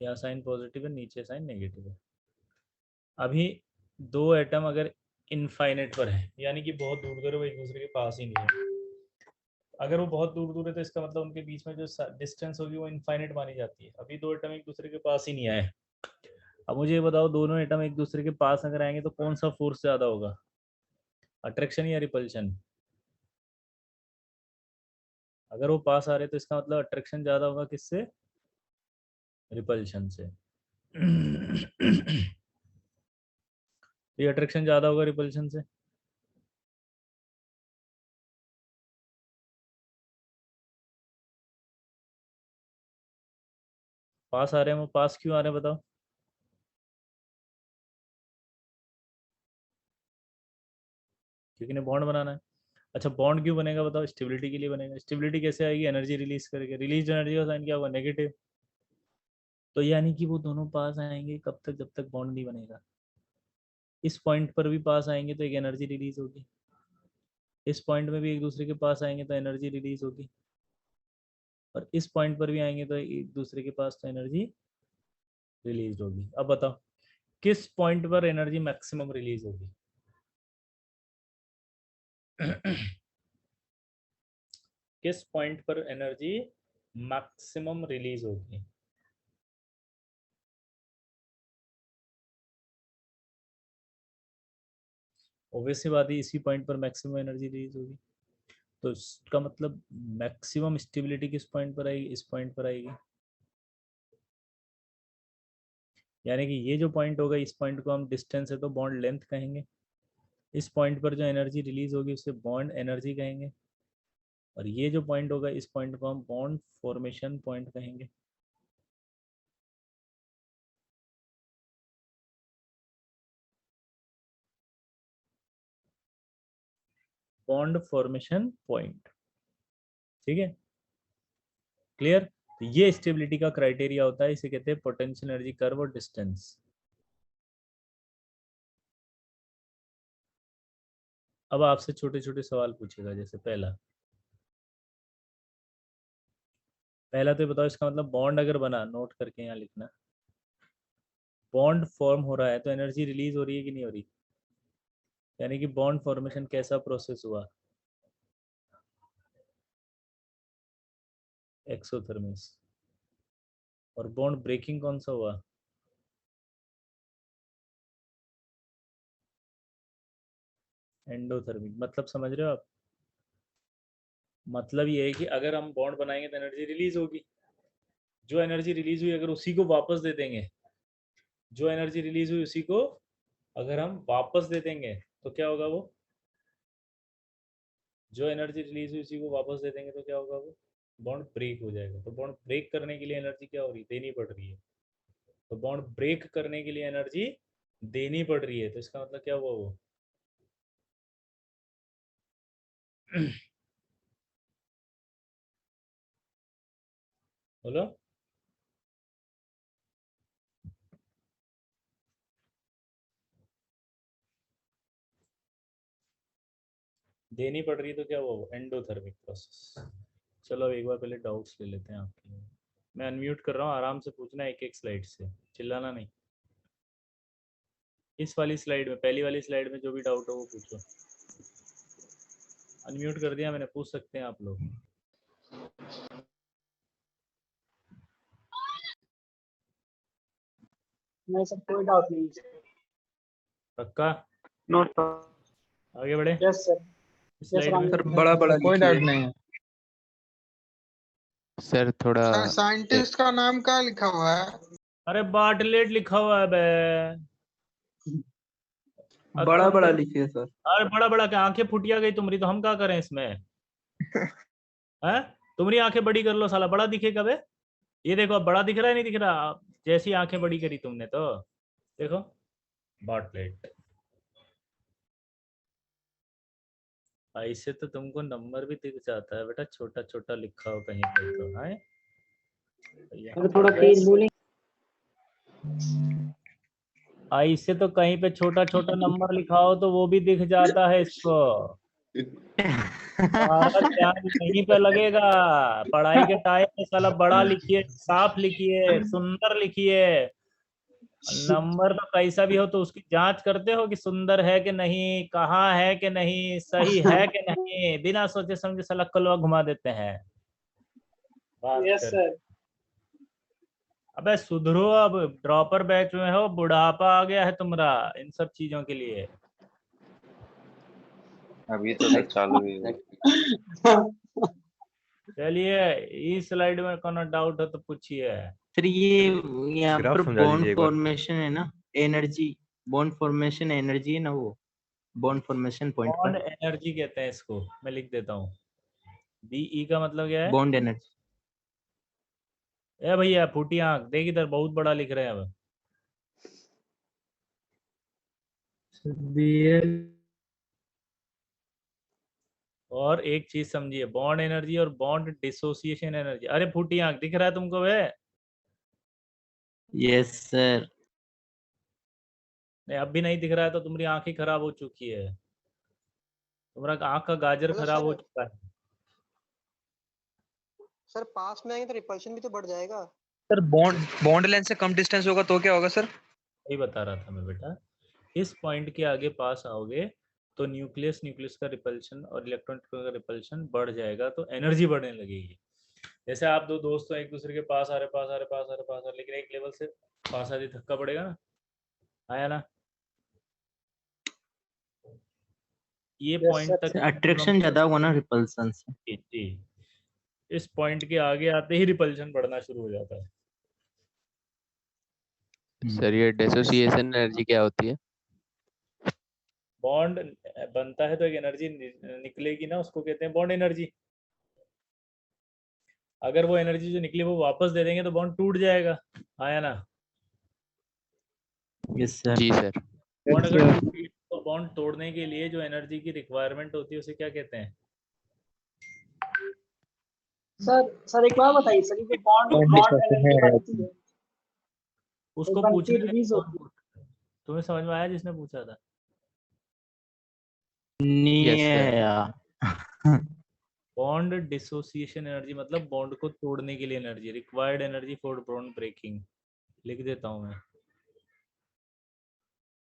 यहाँ साइन पॉजिटिव है, नीचे साइन नेगेटिव है। अभी दो एटम अगर इनफाइनेट पर है, यानी कि बहुत दूर दूर है, वो एक दूसरे के पास ही नहीं है। अगर वो बहुत दूर दूर है तो इसका मतलब उनके बीच में जो डिस्टेंस होगी वो इनफाइनेट मानी जाती है। अभी दो एटम एक दूसरे के पास ही नहीं आए। अब मुझे ये बताओ, दोनों एटम एक दूसरे के पास अगर आएंगे तो कौन सा फोर्स ज्यादा होगा, अट्रैक्शन या रिपल्शन? अगर वो पास आ रहे तो इसका मतलब अट्रैक्शन ज्यादा होगा किससे, रिपल्शन से। ये अट्रैक्शन ज्यादा होगा रिपल्शन से। पास आ रहे हैं, वो पास क्यों आ रहे हैं बताओ? क्योंकि इन्हें बॉन्ड बनाना है। अच्छा बॉन्ड क्यों बनेगा बताओ? स्टेबिलिटी के लिए बनेगा। स्टेबिलिटी कैसे आएगी? एनर्जी रिलीज करके। रिलीज एनर्जी का साइन क्या होगा? नेगेटिव। तो यानी कि वो दोनों पास आएंगे कब तक? जब तक बॉन्ड नहीं बनेगा। इस पॉइंट पर भी पास आएंगे तो एक एनर्जी रिलीज होगी, इस पॉइंट में भी एक दूसरे के पास आएंगे तो एनर्जी रिलीज होगी, और इस पॉइंट पर भी आएंगे तो एक दूसरे के पास तो एनर्जी रिलीज होगी। अब बताओ किस पॉइंट पर एनर्जी मैक्सिमम रिलीज होगी? किस पॉइंट पर एनर्जी मैक्सिमम रिलीज होगी? ऑब्वियसली बात है इसी पॉइंट पर मैक्सिमम एनर्जी रिलीज होगी। तो इसका मतलब मैक्सिमम स्टेबिलिटी किस पॉइंट पर आएगी? इस पॉइंट पर आएगी। यानी कि ये जो पॉइंट होगा इस पॉइंट को हम डिस्टेंस है तो बॉन्ड लेंथ कहेंगे, इस पॉइंट पर जो एनर्जी रिलीज होगी उसे बॉन्ड एनर्जी कहेंगे, और ये जो पॉइंट होगा इस पॉइंट को हम बॉन्ड फॉर्मेशन पॉइंट कहेंगे। बॉन्ड फॉर्मेशन पॉइंट, ठीक है, क्लियर। तो ये स्टेबिलिटी का क्राइटेरिया होता है, इसे कहते हैं पोटेंशियल एनर्जी कर्व और डिस्टेंस। अब आपसे छोटे छोटे सवाल पूछेगा, जैसे पहला तो ये बताओ इसका मतलब बॉन्ड अगर बना, नोट करके यहाँ लिखना, बॉन्ड फॉर्म हो रहा है तो एनर्जी रिलीज हो रही है कि नहीं हो रही? यानी कि बॉन्ड फॉर्मेशन कैसा प्रोसेस हुआ? एक्सोथर्मिस। और बॉन्ड ब्रेकिंग कौन सा हुआ? एंडोथर्मिक। मतलब समझ रहे हो आप? मतलब ये है कि अगर हम बॉन्ड बनाएंगे तो एनर्जी रिलीज होगी, जो एनर्जी रिलीज हुई अगर उसी को वापस दे देंगे, जो एनर्जी रिलीज हुई उसी को अगर हम वापस दे देंगे तो क्या होगा? वो जो एनर्जी रिलीज हुई उसी को वापस दे देंगे तो क्या होगा? वो बॉन्ड ब्रेक हो जाएगा। तो बॉन्ड ब्रेक करने के लिए एनर्जी क्या हो रही है? देनी पड़ रही है। तो बॉन्ड ब्रेक करने के लिए एनर्जी देनी पड़ रही है, तो इसका मतलब क्या हुआ? वो बोलो। देनी पड़ रही है तो क्या हुआ? वो एंडोथर्मिक प्रोसेस। चलो अब एक बार पहले डाउट्स ले लेते हैं आपके। मैं अनम्यूट कर रहा हूँ, आराम से पूछना एक एक स्लाइड से, चिल्लाना नहीं। इस वाली स्लाइड में, पहली वाली स्लाइड में जो भी डाउट हो वो पूछो। अनम्यूट कर दिया मैंने, पूछ सकते हैं आप लोग। नहीं सर कोई डाउट नहीं। पक्का? No sir. आगे बढ़े। Yes sir. स्लाइड में सर बड़ा बड़ा कोई डाउट नहीं है सर थोड़ा सर साइंटिस्ट का नाम क्या लिखा हुआ है? अरे बार्टलेट लिखा हुआ है बे। बड़ा बड़ा लिखिए सर। अरे बड़ा बड़ा क्या? आंखें फुटिया गई तुम्हारी, तो हम क्या करें इसमें? हैं? तुम्हारी आंखें बड़ी कर लो साला, बड़ा दिखेगा बे। ये देखो अब बड़ा दिख रहा है नहीं दिख रहा? जैसी आंखें बड़ी करी तुमने तो देखो बार्टलेट। ऐसे तो तुमको नंबर भी दिख जाता है बेटा, छोटा छोटा लिखा हो कहीं पे तो है। थोड़ा तेज बोलें। ऐसे तो कहीं पे छोटा छोटा नंबर लिखा हो तो वो भी दिख जाता है इसको। सारा ध्यान यहीं पे लगेगा। पढ़ाई के टाइम में साला बड़ा लिखिए, साफ लिखिए, सुंदर लिखिए। नंबर तो कैसा भी हो तो उसकी जांच करते हो कि सुंदर है कि नहीं, कहाँ है कि नहीं, सही है कि नहीं। बिना सोचे समझे साला कलवा घुमा देते हैं। Yes sir. अबे सुधरो, अब ड्रॉपर बैच में हो, बुढ़ापा आ गया है तुम्हारा इन सब चीजों के लिए। अभी तो सर चालू ही है। चलिए इस स्लाइड में कोनो डाउट हो तो पूछिए। सर ये यहाँ पर बॉन्ड फॉर्मेशन है ना, एनर्जी बॉन्ड फॉर्मेशन एनर्जी है ना, वो बॉन्ड फॉर्मेशन पॉइंट बॉन्ड पर एनर्जी कहते हैं इसको, मैं लिख देता हूँ। बीई का मतलब क्या है? Bond energy. ए भैया फूटी आंख देख इधर, बहुत बड़ा लिख रहे हैं अब। और एक चीज समझिए, बॉन्ड एनर्जी और बॉन्ड डिसोसिएशन एनर्जी। अरे फूटी आंख, दिख रहा है तुमको वे? Yes sir. नहीं, अब भी नहीं दिख रहा है तो तुम्हारी आंख ही खराब हो चुकी है, तुम्हारा आंख का गाजर मतलब खराब हो सर चुका है। सर पास में आएंगे तो रिपल्शन भी तो बढ़ जाएगा। सर बॉन्ड बॉन्ड लेंथ से कम डिस्टेंस होगा तो क्या होगा सर? यही बता रहा था मैं बेटा, इस पॉइंट के आगे पास आओगे तो न्यूक्लियस न्यूक्लियस का रिपल्शन और इलेक्ट्रॉन का रिपल्शन बढ़ जाएगा, तो एनर्जी बढ़ने लगेगी। जैसे आप दो दोस्त हो, एक दूसरे के पास आ रहे पास आ रहे पास आ रहे पास आ रहे, लेकिन एक लेवल से पास आते धक्का पड़ेगा ना, आया ना? ये पॉइंट तक अट्रैक्शन ज्यादा होगा ना रिपल्सन से। जी, इस पॉइंट के आगे आते ही रिपल्शन बढ़ना शुरू हो जाता है। सर ये डिसोसिएशन एनर्जी क्या होती है? बॉन्ड बनता है तो एक एनर्जी निकलेगी ना, उसको कहते हैं बॉन्ड एनर्जी। अगर वो एनर्जी जो निकली वो वापस दे देंगे तो बॉन्ड टूट जाएगा, आया ना? Yes sir. जी सर। बॉन्ड अगर टूटी तो बॉन्ड तोड़ने के लिए जो एनर्जी की रिक्वायरमेंट होती है उसे क्या कहते हैं? सर एक बार बताइए सर, ये जो बॉन्ड एनर्जी बनती है उसको बनती पूछने रिलीज होती है। तुम्हें समझ में आया जिसने पूछा था? बॉन्ड डिसोसिएशन एनर्जी मतलब बॉन्ड को तोड़ने के लिए energy, required energy for bond breaking. लिख देता हूं मैं,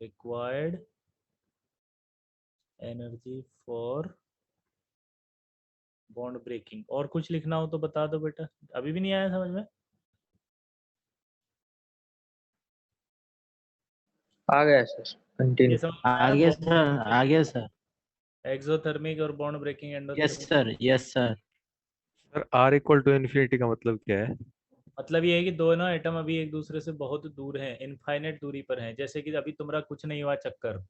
required energy for bond breaking. और कुछ लिखना हो तो बता दो बेटा, अभी भी नहीं आया समझ में? आ गया सर, कंटिन्यू। आ गया सर, आ गया सर। एक्सोथर्मिक और bond breaking endothermic. Yes sir, yes sir. Sir R equal to infinity का मतलब क्या है? मतलब ये है कि दोनों एटम अभी एक दूसरे से बहुत दूर हैं, इनफाइनेट दूरी पर हैं। जैसे कि अभी तुम्हारा कुछ नहीं हुआ चक्कर,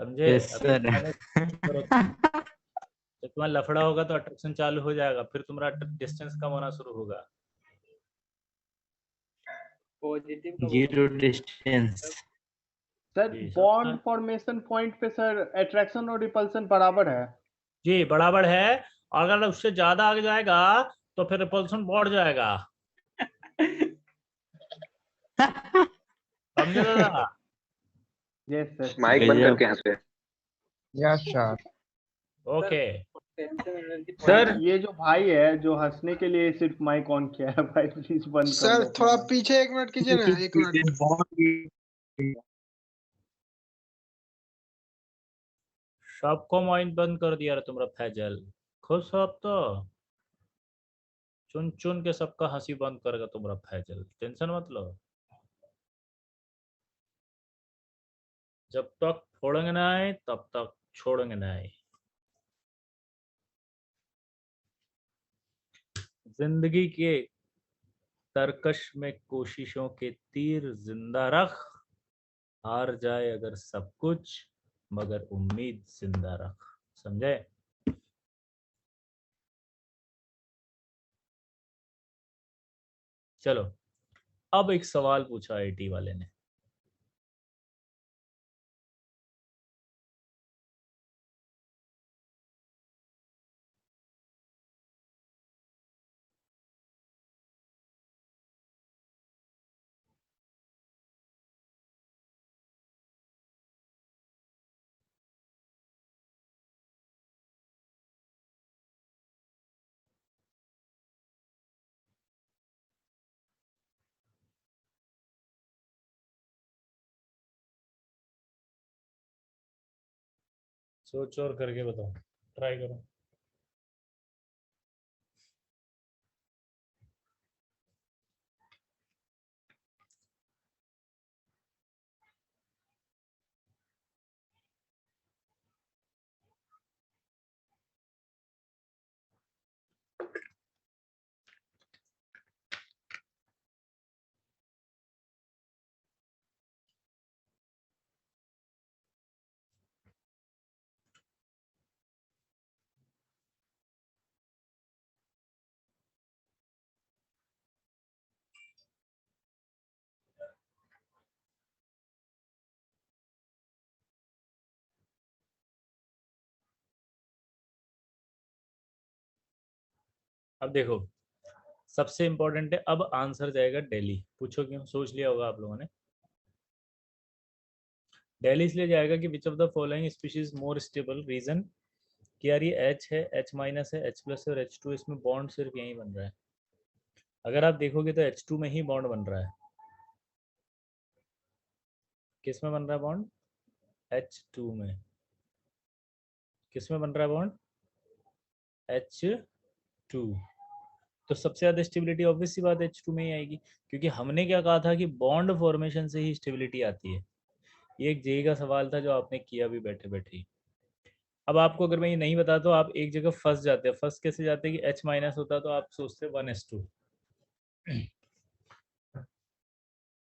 समझे? यस अभी सर। जब तुम्हारा लफड़ा होगा तो अट्रैक्शन चालू हो जाएगा, फिर तुम्हारा डिस्टेंस कम होना शुरू होगा। Positive zero distance. Sir bond formation point पे सर अट्रैक्शन और रिपल्सन बराबर है। जी बराबर है, और अगर उससे ज्यादा आगे जाएगा तो फिर रिपल्सन बढ़ जाएगा। समझे दादा? Yes sir. माइक बंद करके हंसे। Yes sir. ओके सर ये जो भाई है जो हंसने के लिए सिर्फ माइक ऑन किया है, भाई प्लीज बंद कर सर दो। थोड़ा पीछे 1 मिनट कीजिए ना, 1 मिनट। सबको माइक बंद कर दिया रे तुम्हारा फैजल, खुश हो अब तो? चुन चुन के सबका हंसी बंद करेगा तुम्हारा फैजल, टेंशन मत लो। जब तक फोड़ेंगे नहीं तब तक छोड़ेंगे नहीं। जिंदगी के तरकश में कोशिशों के तीर जिंदा रख, हार जाए अगर सब कुछ मगर उम्मीद जिंदा रख। समझे? चलो अब एक सवाल पूछा आईटी वाले ने, सोच और करके बताओ, ट्राई करो। अब देखो सबसे इंपॉर्टेंट है, अब आंसर जाएगा दिल्ली। पूछो क्यों, सोच लिया होगा आप लोगों ने। दिल्ली इसलिए जाएगा कि which of the following species more stable, reason कि यार ये H है, H माइनस है, H प्लस है और H2, इसमें बॉन्ड सिर्फ यहीं बन रहा है। अगर आप देखोगे तो H2 में ही बॉन्ड बन रहा है। किस में बन रहा है बॉन्ड? H2 में। किस में बन रहा है बॉन्ड? H2। तो सबसे ज्यादा स्टेबिलिटी ऑब्वियस सी बात H2 में ही आएगी, क्योंकि हमने क्या कहा था कि बॉन्ड फॉर्मेशन से ही स्टेबिलिटी आती है। ये एक जेई का सवाल था जो आपने किया भी बैठे बैठे ही। अब आपको अगर मैं ये नहीं बता तो आप एक जगह फंस जाते हैं। फंस कैसे जाते हैं कि H माइनस होता तो आप सोचते 1s2।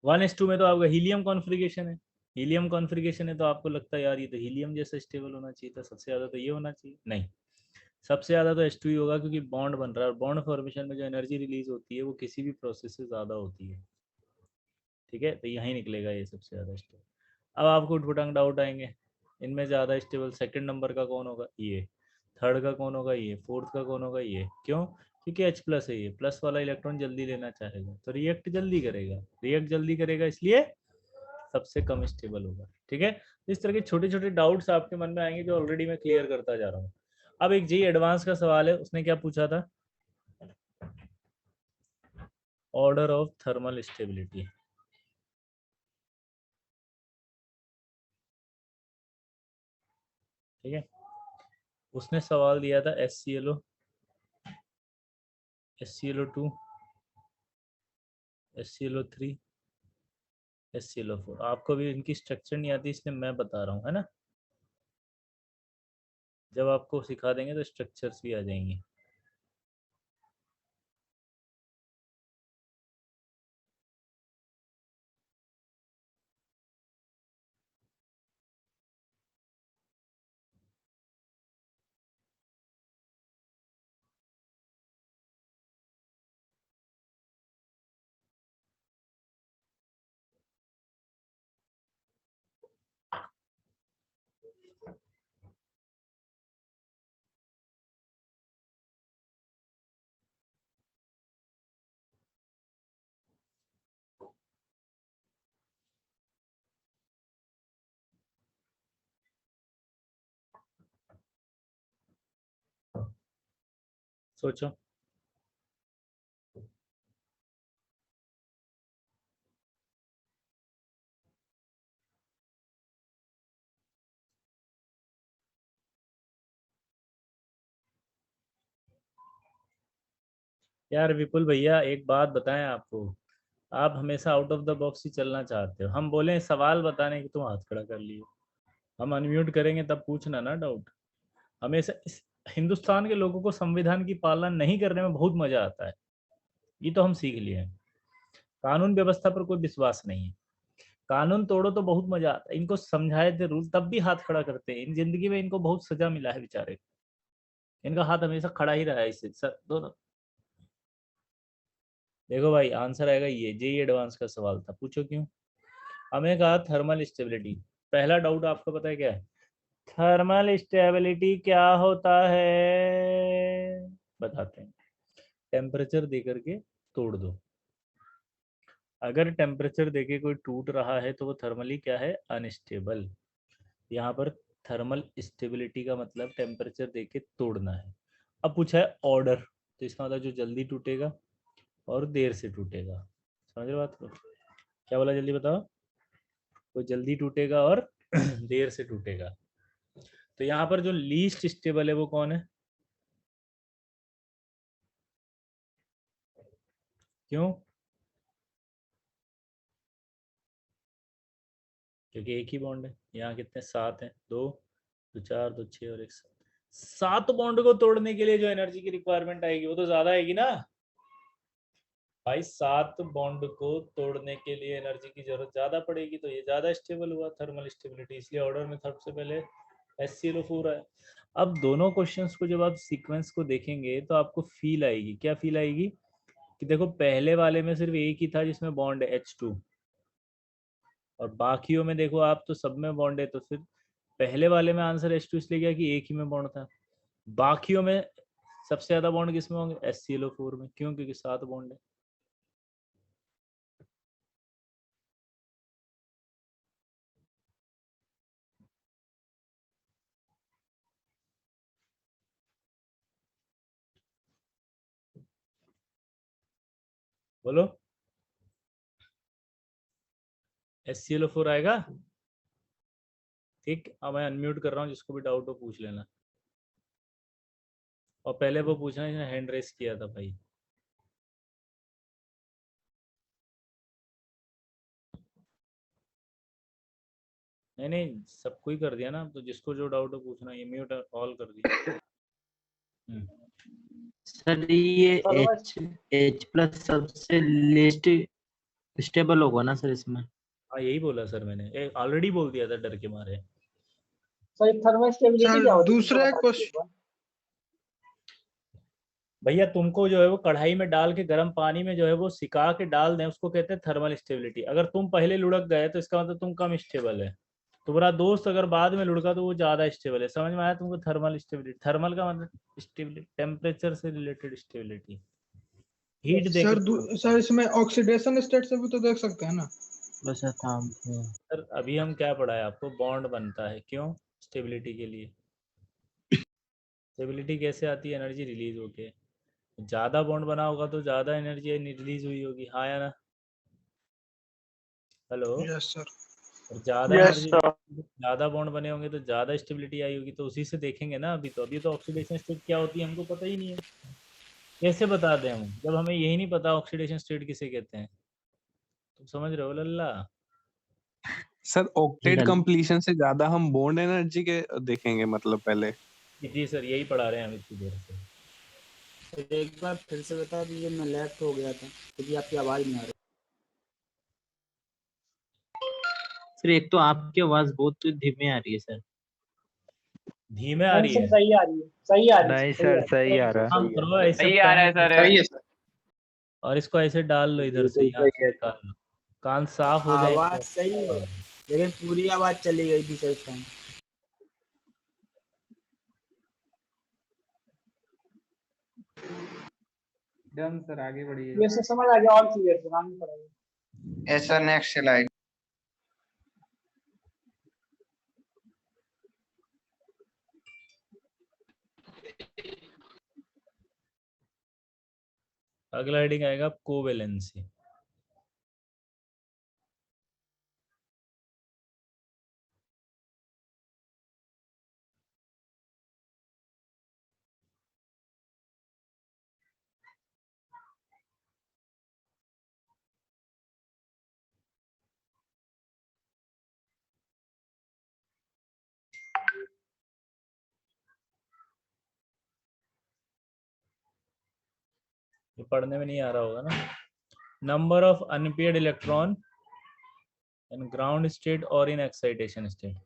1s2 में तो आपका हीलियम कॉन्फ़िगरेशन है, हीलियम कॉन्फ़िगरेशन है तो आपको लगता है यार ये तो हीलियम जैसा स्टेबल होना चाहिए था, सबसे ज़्यादा तो ये होना चाहिए। नहीं, सबसे ज़्यादा तो H2 ही होगा, क्योंकि बॉन्ड बन रहा है और बॉन्ड फॉर्मेशन में जो एनर्जी रिलीज होती है वो किसी भी प्रोसेस से ज़्यादा होती है। ठीक है, तो यहीं निकलेगा ये सबसे ज़्यादा स्टेबल। अब आपको उठपटांग डाउट आएंगे, इनमें ज़्यादा स्टेबल सेकंड नंबर का कौन होगा? ये। थर्ड का कौन होगा? ये। फोर्थ का कौन होगा? ये। क्यों? क्योंकि H प्लस है, ये प्लस वाला इलेक्ट्रॉन जल्दी लेना चाहेगा तो रिएक्ट जल्दी करेगा, रिएक्ट जल्दी करेगा, इसलिए सबसे कम स्टेबल होगा। ठीक है, इस तरह के छोटे छोटे डाउट्स आपके मन में आएंगे जो ऑलरेडी मैं क्लियर करता जा रहा हूँ। अब एक जी एडवांस का सवाल है, उसने क्या पूछा था? Order of thermal stability. ठीक है, उसने सवाल दिया था HClO, HClO2, HClO3, HClO4। आपको भी इनकी स्ट्रक्चर नहीं आती इसलिए मैं बता रहा हूँ, है ना। जब आपको सिखा देंगे तो स्ट्रक्चर्स भी आ जाएंगी। सोचो। यार विपुल भैया एक बात बताएं आपको, आप हमेशा आउट ऑफ द बॉक्स ही चलना चाहते हो। हम बोले सवाल बताने की तुम हाथ खड़ा कर लिए, हम अनम्यूट करेंगे तब पूछना ना डाउट। हमेशा इस हिंदुस्तान के लोगों को संविधान की पालना नहीं करने में बहुत मजा आता है, ये तो हम सीख लिए हैं। कानून व्यवस्था पर कोई विश्वास नहीं है, कानून तोड़ो तो बहुत मजा आता है। इनको समझाए थे रूल तब भी हाथ खड़ा करते हैं। इन जिंदगी में इनको बहुत सजा मिला है बेचारे, इनका हाथ हमेशा खड़ा ही रहा है इससे सर दोनों। देखो भाई आंसर आएगा ये, जेई एडवांस का सवाल था। पूछो क्यों। हमें कहा थर्मल स्टेबिलिटी। पहला डाउट आपको पता है क्या है? थर्मल स्टेबिलिटी क्या होता है बताते हैं। टेम्परेचर दे करके तोड़ दो। अगर टेम्परेचर देके कोई टूट रहा है तो वो थर्मली क्या है? अनस्टेबल। यहाँ पर थर्मल स्टेबिलिटी का मतलब टेम्परेचर देके तोड़ना है। अब पूछा है ऑर्डर, तो इसका मतलब जो जल्दी टूटेगा और देर से टूटेगा। समझ रहे बात को? क्या बोला जल्दी बताओ? वो जल्दी टूटेगा और देर से टूटेगा। तो यहाँ पर जो लीस्ट स्टेबल है वो कौन है? क्यों? क्योंकि एक ही बॉन्ड है। यहाँ कितने? 7 हैं, 2 2 4 2 6 और 1 7। 7 बॉन्ड को तोड़ने के लिए जो एनर्जी की रिक्वायरमेंट आएगी वो तो ज्यादा आएगी ना भाई। 7 बॉन्ड को तोड़ने के लिए एनर्जी की जरूरत ज्यादा पड़ेगी, तो ये ज्यादा स्टेबल हुआ थर्मल स्टेबिलिटी, इसलिए ऑर्डर में सबसे पहले HClO4 है। अब दोनों क्वेश्चंस को जब आप सीक्वेंस को देखेंगे तो आपको फील आएगी। क्या फील आएगी? कि देखो पहले वाले में सिर्फ एक ही था जिसमें बॉन्ड है H2, और बाकियों में देखो आप तो सब में बॉन्ड है। तो फिर पहले वाले में आंसर H2 इसलिए गया कि एक ही में बॉन्ड था। बाकियों में सबसे ज्यादा बॉन्ड किसमें होंगे? HClO4 में। क्यों? क्योंकि 7 बॉन्ड है। बोलो, HClO4 आएगा? ठीक, अब मैं अनम्यूट कर रहा हूँ, जिसको भी डाउट हो पूछ लेना। और पहले वो पूछना जिसने हैंड रेस किया था भाई। नहीं नहीं, सबको ही कर दिया ना, तो जिसको जो डाउट हो पूछना। ये म्यूट ऑल कर दिया। सर ये H प्लस सबसे लिस्ट स्टेबल होगा ना सर इसमें? हाँ यही बोला सर मैंने, ऑलरेडी बोल दिया था डर के मारे। सर थर्मल स्टेबिलिटी क्या होती है? दूसरा क्वेश्चन भैया, तुमको जो है वो कढ़ाई में डाल के गर्म पानी में जो है वो सिका के डाल दें, उसको कहते हैं थर्मल स्टेबिलिटी। अगर तुम पहले लुढ़क गए तो इसका मतलब तुम कम स्टेबल है। तुम्हारा दोस्त अगर बाद में लुढ़का तो वो ज्यादा स्टेबल है। समझ में आया तुमको? थर्मल स्टेबिलिटी, थर्मल का मतलब स्टेबिलिटी, टेम्परेचर से रिलेटेड स्टेबिलिटी, हीट देख। सर इसमें ऑक्सीडेशन स्टेट से भी तो देख सकते हैं ना? सर अभी हम क्या पढ़ा है आपको? बॉन्ड बनता है क्यों? स्टेबिलिटी के लिए। स्टेबिलिटी कैसे आती है? एनर्जी रिलीज होके। ज्यादा बॉन्ड बना होगा तो ज्यादा एनर्जी रिलीज हुई होगी, हाँ या ना? हेलो। Yes sir. और ज्यादा एनर्जी, ज्यादा बॉन्ड बने होंगे तो ज्यादा स्टेबिलिटी आई होगी। तो उसी से देखेंगे ना। अभी तो ऑक्सीडेशन स्टेट क्या होती है हमको पता ही नहीं है। कैसे बता दें हम जब हमें यही नहीं पता ऑक्सीडेशन स्टेट किसे कहते हैं? तुम समझ रहे हो लल्ला? सर ऑक्टेट कंप्लीशन से ज्यादा हम बॉन्ड एनर्जी के देखेंगे मतलब पहले। जी सर, यही पढ़ा रहे हैं हम इतनी देर से। एक बार फिर से बता दीजिए, मैं लेफ्ट हो गया था क्योंकि आपकी आवाज नहीं आ रही। सर एक तो आपकी आवाज बहुत धीमे आ रही है सर। धीमे आ रही है? सही आ रही है, सही आ रही है। नहीं सर, सही आ रहा है। सही आ रहा है सर। सही है सर। और इसको ऐसे डाल लो इधर से, यहाँ से निकाल लो, कान साफ हो जाए। आवाज सही है लेकिन पूरी आवाज चली गई थी सर टाइम। डन सर, आगे बढ़िए। ये सब समझ आ गया, और क्लियर बनानी पड़ेगी। Yes sir, next slide. अगला हेडिंग आएगा कोवेलेंसी। ये पढ़ने में नहीं आ रहा होगा ना। Number of unpaired electron in ground state और in excitation state.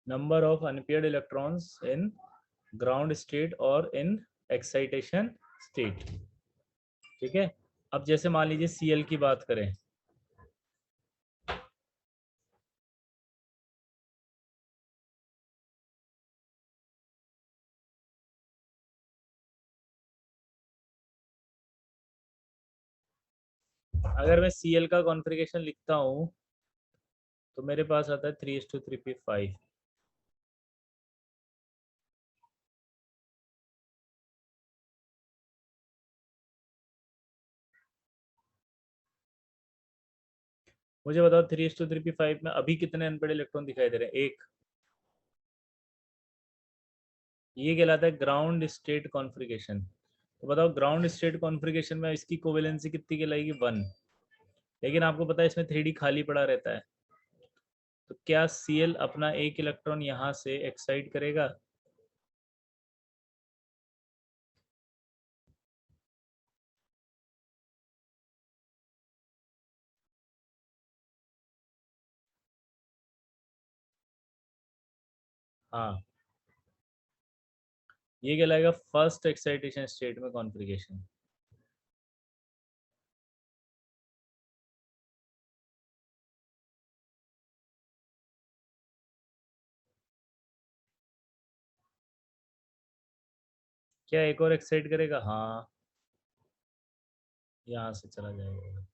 Number of unpaired electrons in ground state और इन एक्साइटेशन स्टेट। ठीक है। अब जैसे मान लीजिए Cl की बात करें, अगर मैं Cl का कॉन्फ़िगरेशन लिखता हूं तो मेरे पास आता है 3:3p5। मुझे बताओ 3:3p5 में अभी कितने अनपेयर्ड इलेक्ट्रॉन दिखाई दे रहे हैं? एक। ये कहलाता है ग्राउंड स्टेट कॉन्फ़िगरेशन। तो बताओ ग्राउंड स्टेट कॉन्फ़िगरेशन में इसकी कोवेलेंसी कितनी कहलाएगी? 1। लेकिन आपको पता है इसमें 3D खाली पड़ा रहता है। तो क्या Cl अपना एक इलेक्ट्रॉन यहाँ से एक्साइट करेगा? हाँ, ये कहलाएगा फर्स्ट एक्साइटेशन स्टेट में कॉन्फ़िगरेशन। क्या एक और एक्साइट करेगा? हाँ, यहाँ से चला जाएगा।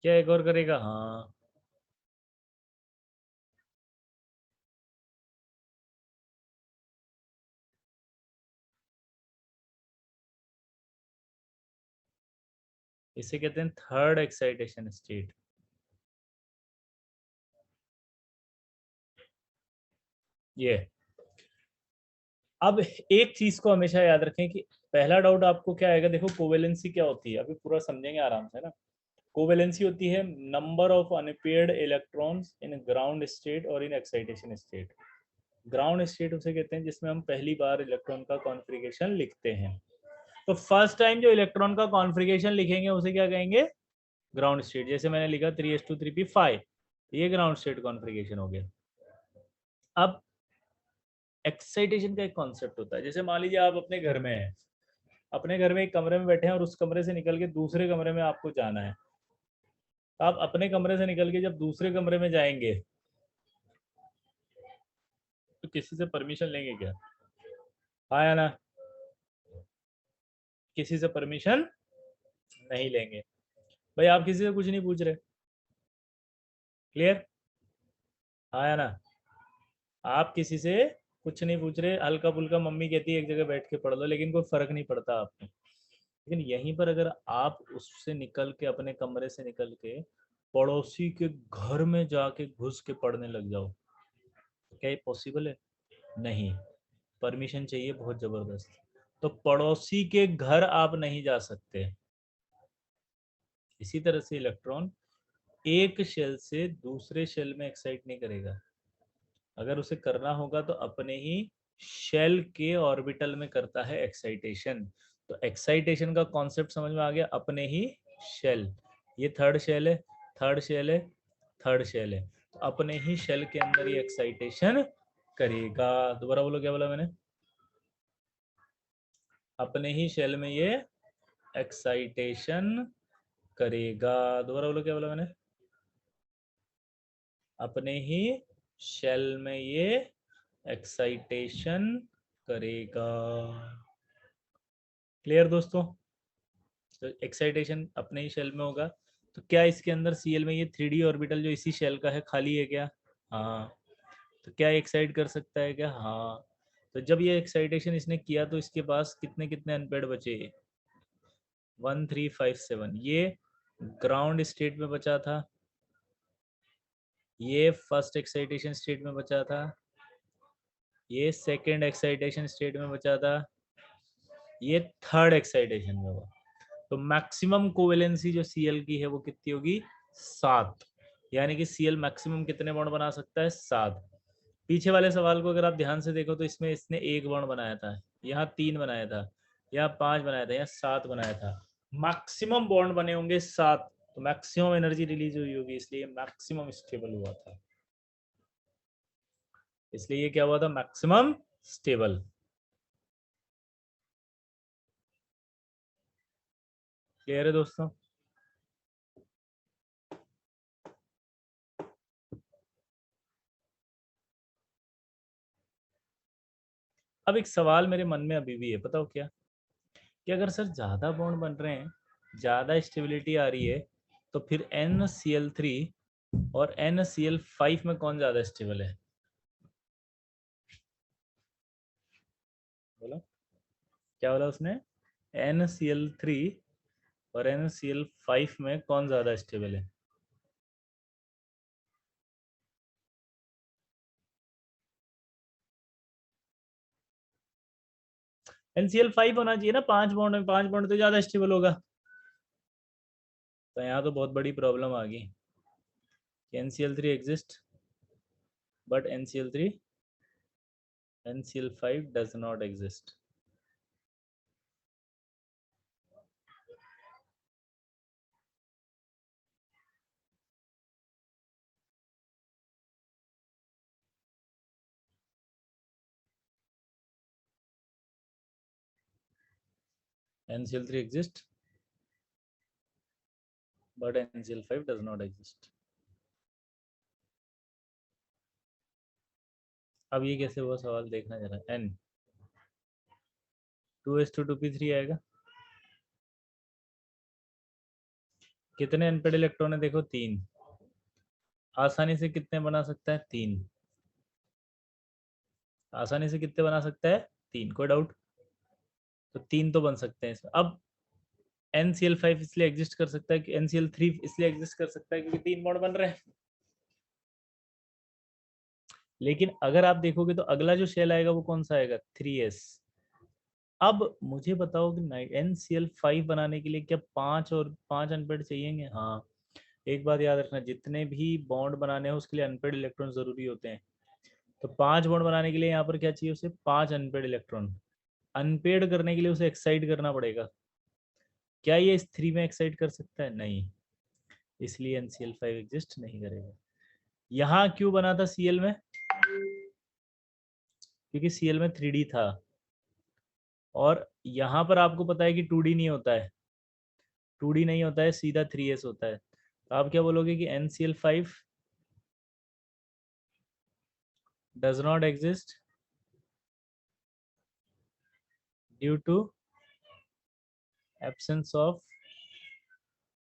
क्या एक और करेगा? हाँ, इसे कहते हैं थर्ड एक्साइटेशन स्टेट। ये अब एक चीज को हमेशा याद रखें कि पहला डाउट आपको क्या आएगा, देखो कोवेलेंसी क्या होती है, अभी पूरा समझेंगे आराम से ना। कोवेलेंसी होती है number of unpaired electrons in ground state और in excitation state. Ground state उसे कहते हैं जिसमें हम पहली बार इलेक्ट्रॉन का कॉन्फ़िगरेशन लिखते हैं। तो फर्स्ट टाइम जो इलेक्ट्रॉन का कॉन्फ़िगरेशन लिखेंगे उसे क्या कहेंगे? Ground state. जैसे मैंने लिखा 3s2 3p5, ये ग्राउंड स्टेट कॉन्फ़िगरेशन हो गया। अब एक्साइटेशन का एक कॉन्सेप्ट होता है, जैसे मान लीजिए आप अपने घर में हैं, अपने घर में एक कमरे में बैठे हैं और उस कमरे से निकल के दूसरे कमरे में आपको जाना है। आप अपने कमरे से निकल के जब दूसरे कमरे में जाएंगे तो किसी से परमिशन लेंगे क्या? हाँ या ना? किसी से परमिशन नहीं लेंगे भाई, आप किसी से कुछ नहीं पूछ रहे। क्लियर? हाँ या ना? आप किसी से कुछ नहीं पूछ रहे, हल्का फुल्का मम्मी कहती है एक जगह बैठ के पढ़ लो, लेकिन कोई फर्क नहीं पड़ता आपको। लेकिन यहीं पर अगर आप उससे निकल के, अपने कमरे से निकल के पड़ोसी के घर में जाके घुस के पढ़ने लग जाओ, क्या ये पॉसिबल है? नहीं, परमिशन चाहिए बहुत जबरदस्त। तो पड़ोसी के घर आप नहीं जा सकते। इसी तरह से इलेक्ट्रॉन एक शेल से दूसरे शेल में एक्साइट नहीं करेगा। अगर उसे करना होगा तो अपने ही शेल के ऑर्बिटल में करता है एक्साइटेशन। तो एक्साइटेशन का कॉन्सेप्ट समझ में आ गया, अपने ही शेल। ये थर्ड शेल है, थर्ड शेल है, थर्ड शेल है, तो अपने ही शेल के अंदर ये एक्साइटेशन करेगा। दोबारा बोलो, क्या बोला मैंने? अपने ही शेल में ये एक्साइटेशन करेगा। दोबारा बोलो, क्या बोला मैंने? अपने ही शेल में ये एक्साइटेशन करेगा। क्लियर दोस्तों? तो एक्साइटेशन अपने ही शेल में होगा। तो क्या इसके अंदर Cl में ये 3d ऑर्बिटल जो इसी शेल का है खाली है क्या? हाँ। तो क्या एक्साइट कर सकता है क्या? हाँ। तो जब ये एक्साइटेशन इसने किया तो इसके पास कितने कितने अनपेयर्ड बचे? 1 3 5 7। ये ग्राउंड स्टेट में बचा था, ये फर्स्ट एक्साइटेशन स्टेट में बचा था, ये सेकेंड एक्साइटेशन स्टेट में बचा था, ये थर्ड एक्साइटेशन में हुआ। तो मैक्सिमम कोवेलेंसी जो Cl की है वो कितनी होगी? 7। यानी कि Cl मैक्सिमम कितने बॉन्ड बना सकता है? 7। पीछे वाले सवाल को अगर आप ध्यान से देखो तो इसमें इसने 1 बॉन्ड बनाया था, यहाँ 3 बनाया था, यहाँ 5 बनाया था, यहाँ 7 बनाया था। मैक्सिमम बॉन्ड बने होंगे 7, तो मैक्सिमम एनर्जी रिलीज हुई होगी, इसलिए मैक्सिमम स्टेबल हुआ था। इसलिए ये क्या हुआ था? Maximum stable. क्लियर है दोस्तों? अब एक सवाल मेरे मन में अभी भी है, पता हो क्या? कि अगर सर ज्यादा बॉन्ड बन रहे हैं, ज्यादा स्टेबिलिटी आ रही है, तो फिर NCl3 और NCl5 में कौन ज्यादा स्टेबल है? बोलो, क्या बोला उसने? NCl3 और NCl5 में कौन ज्यादा स्टेबल है? NCl5 होना चाहिए ना, 5 बॉन्ड में 5 बॉन्ड तो ज्यादा स्टेबल होगा। तो यहाँ तो बहुत बड़ी प्रॉब्लम आ गई। NCl3 exist but NCl5 does not exist. NCl3 exist but NCl5 does not exist. अब ये कैसे हुआ सवाल देखना जरा। N 2s2 2p3 आएगा। कितने अनपेड इलेक्ट्रॉन है देखो 3। आसानी से कितने बना सकता है 3। आसानी से कितने बना सकता है 3। कोई डाउट? तो 3 तो बन सकते हैं इसमें। अब NCl5 इसलिए एग्जिस्ट कर सकता है कि NCl3 इसलिए एग्जिस्ट कर सकता है क्योंकि 3 बॉन्ड बन रहे हैं। लेकिन अगर आप देखोगे तो अगला जो शेल आएगा वो कौन सा आएगा 3s। अब मुझे बताओ कि NCl5 बनाने के लिए क्या 5 और 5 अनपेड चाहिएंगे? हाँ, एक बात याद रखना, जितने भी बॉन्ड बनाने हो उसके लिए अनपेड इलेक्ट्रॉन जरूरी होते हैं। तो 5 बॉन्ड बनाने के लिए यहाँ पर क्या चाहिए उसे 5 अनपेड इलेक्ट्रॉन। अनपेड करने के लिए उसे एक्साइट करना पड़ेगा। क्या ये इस 3 में एक्साइट कर सकता है? नहीं, इसलिए NCl5 एग्जिस्ट नहीं करेगा। यहाँ क्यों बना था Cl में? क्योंकि Cl में 3D था और यहाँ पर आपको पता है कि 2D नहीं होता है। 2D नहीं होता है, सीधा 3s होता है। तो आप क्या बोलोगे कि NCl5 does not exist due to absence of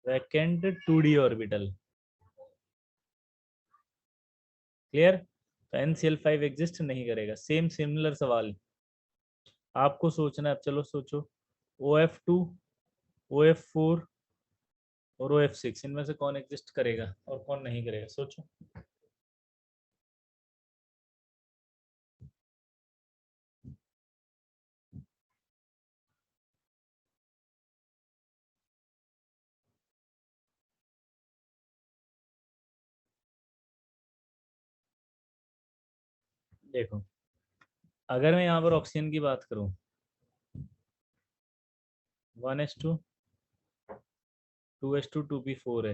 vacant 2D orbital. Clear? तो NCl5 एग्जिस्ट नहीं करेगा। सेम सिमिलर सवाल आपको सोचना है। अब चलो सोचो, OF2, OF4 और OF6 इनमें से कौन एग्जिस्ट करेगा और कौन नहीं करेगा? सोचो। देखो, अगर मैं यहाँ पर ऑक्सीजन की बात करूं 1s2 2s2 2p4 है।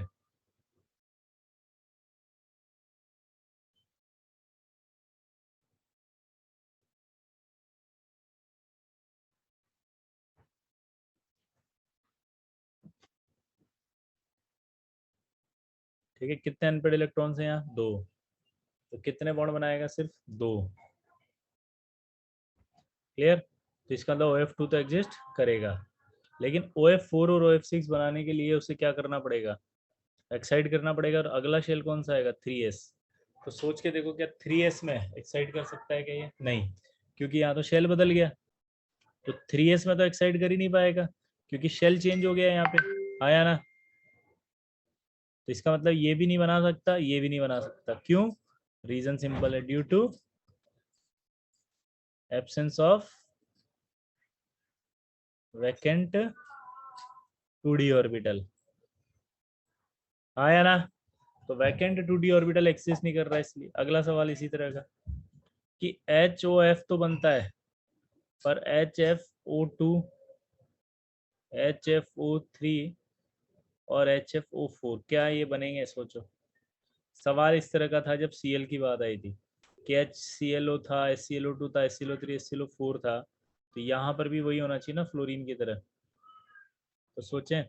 ठीक है, कितने अनपेड इलेक्ट्रॉन्स हैं यहाँ? 2। तो कितने बॉन्ड बनाएगा? सिर्फ 2। क्लियर? तो इसका मतलब OF2 तो एग्जिस्ट करेगा, लेकिन OF4 और OF6 बनाने के लिए उसे क्या करना पड़ेगा? एक्साइट करना पड़ेगा। और अगला शेल कौन सा आएगा? 3s। तो सोच के देखो, क्या 3s में एक्साइट कर सकता है क्या ये? नहीं, क्योंकि यहाँ तो शेल बदल गया। तो 3s में तो एक्साइट कर ही नहीं पाएगा क्योंकि शेल चेंज हो गया यहाँ पे, आया ना? तो इसका मतलब ये भी नहीं बना सकता, ये भी नहीं बना सकता। क्यों? रीजन सिंपल है, due to absence of vacant 2D orbital. आया ना? तो वैकेंट 2D ऑर्बिटल एक्सिस्ट नहीं कर रहा है, इसलिए अगला सवाल इसी तरह का कि HOF तो बनता है पर HFO2, HFO3 और HFO4 क्या ये बनेंगे? सोचो। सवाल इस तरह का था जब Cl की बात आई थी कि HClO था, HClO2 था, HClO3, HClO4 था। तो यहाँ पर भी वही होना चाहिए ना, फ्लोरीन की तरह। तो सोचें,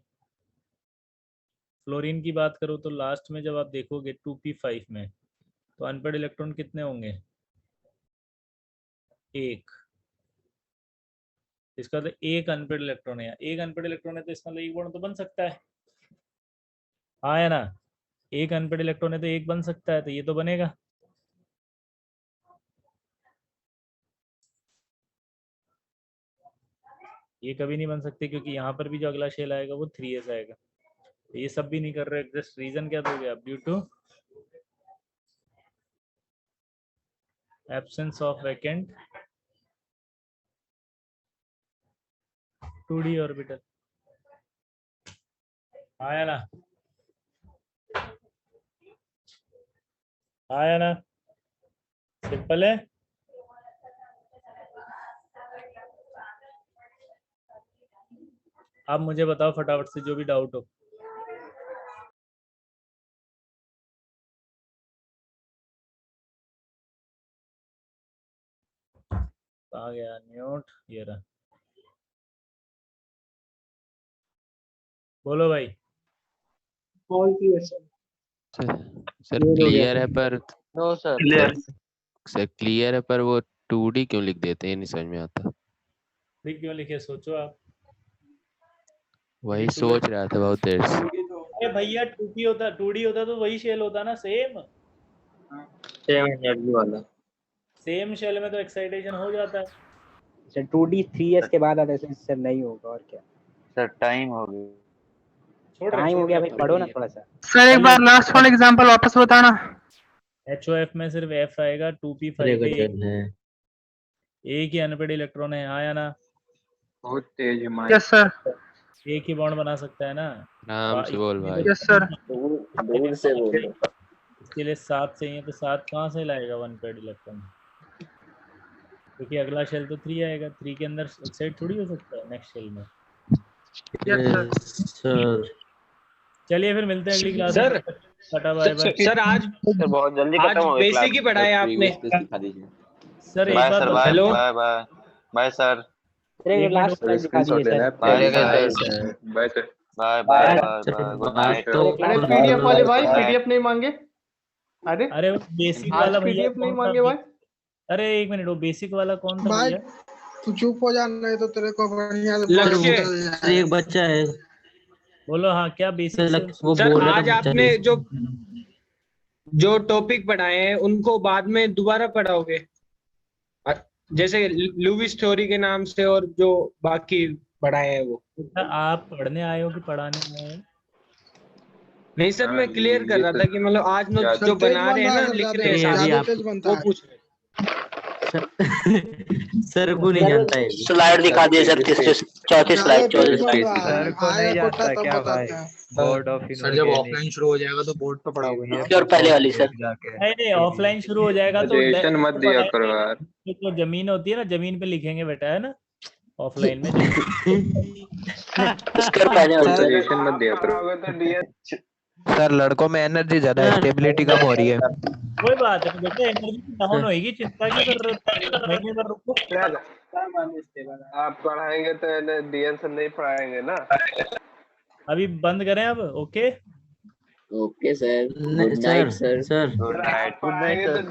फ्लोरीन की बात करो तो लास्ट में जब आप देखोगे 2p5 में तो अनपेड इलेक्ट्रॉन कितने होंगे? 1। इसका तो एक अनपेड इलेक्ट्रॉन है। एक अनपेड इलेक्ट्रॉन है तो इसका मतलब एक बॉन्ड तो बन सकता है। हाँ है ना? एक अनपेड इलेक्ट्रॉन है तो एक बन सकता है, तो ये तो बनेगा। ये कभी नहीं बन सकते क्योंकि यहाँ पर भी जो अगला शेल आएगा वो 3s आएगा। तो ये सब भी नहीं कर रहे। एग्जैक्ट रीजन क्या दोगे आप? Due to absence of vacant 2D orbital. आया ना? आया ना? सिंपल है। अब मुझे बताओ फटाफट से जो भी डाउट हो। आ गया न्यूट, ये रहा। बोलो भाई। All clear sir. Sir clear है पर नो सर सर क्लियर है पर वो 2D क्यों लिख देते हैं, ये नहीं समझ में आता। फिर क्यों लिखे सोचो आप। वही सोच रहा था बहुत देर से। अरे भैया 2D होता तो वही शेल होता ना, सेम एनर्जी वाला। सेम शेल में तो एक्साइटेशन हो जाता है। सर 2D 3S के बाद आता है सर, नहीं होगा और क्या। सर टाइम हो गया। टाइम हो गया भाई, पढ़ो ना थोड़ा सा। सर एक बार लास्ट वाला एग्जांपल वापस बताना। HOF में सिर्फ F आएगा, 2p5 पे एक ही अनपेड इलेक्ट्रॉन है, हाँ या ना। बहुत तेज है। Yes sir. एक ही बॉन्ड बना सकता है ना। आराम से बोल भाई। Yes sir. दूर से बोल। इसके लिए 7 चाहिए तो 7 कहाँ से लाएगा अनपेड इलेक्ट्रॉन, क्योंकि अगला शेल तो 3 आएगा, 3 के अंदर एक्साइट थोड़ी हो सकता है नेक्स्ट शेल में। सर चलिए फिर मिलते हैं अगली क्लास सर। में। Tata bye bye. सर आज बहुत जल्दी आज खत्म हो गई बेसिक ही पढ़ाया है आपने। सर एक बाय बात सर, बताओ। Bye hello. Bye bye bye sir. Sir last slide दिखा दीजिए sir. Bye bye sir, sir. Bye sir, bye bye bye good night. अरे पीडीएफ वाले भाई पीडीएफ नहीं मांगे। अरे अरे वो बेसिक आज वाला भैया पीडीएफ नहीं कौन सा मांगे भाई। अरे एक मिनट, वो बेसिक वाला कौन था भाई भैया? तू चुप हो जा, नहीं तो तेरे को बढ़िया से लक्ष्य। सर एक बच्चा है बोलो हाँ, क्या बेसिक सर, वो सर बोल रहा आज था आपने जो टॉपिक पढ़ाए हैं उनको बाद में दोबारा पढ़ाओगे, जैसे लुईस थ्योरी के नाम से और जो बाकी पढ़ाए हैं वो। आप पढ़ने आए हो कि पढ़ाने आए हो? नहीं सर, मैं क्लियर कर रहा था कि मतलब आज जो बना रहे हैं ना, लिख रहे हैं साथ, वो पूछ रहे। सर को नहीं जानता है। स्लाइड दिखा दिए सर, चौथी स्लाइड। सर को नहीं जानता क्या भाई। बोर्ड ऑफ सर जब ऑफलाइन शुरू हो जाएगा तो बोर्ड पे पढ़ाओगे ना। और पहले वाली सर। नहीं ऑफलाइन शुरू हो जाएगा तो सजेशन मत दिया करो यार। जो जमीन होती है ना, जमीन पे लिखेंगे बेटा, है ना ऑफलाइन में। सजेशन मत दिया करो। सर लड़कों में एनर्जी ज्यादा है, स्टेबिलिटी कम हो रही है। कोई बात नहीं बेटा, एनर्जी डाउन होगी, चिंता क्यों कर रहे हो? महीने भर रुको। आप पढ़ाएंगे तो डीएन सर नहीं पढ़ाएंगे ना। अभी बंद करें अब? Okay okay sir, good night sir. Good night sir.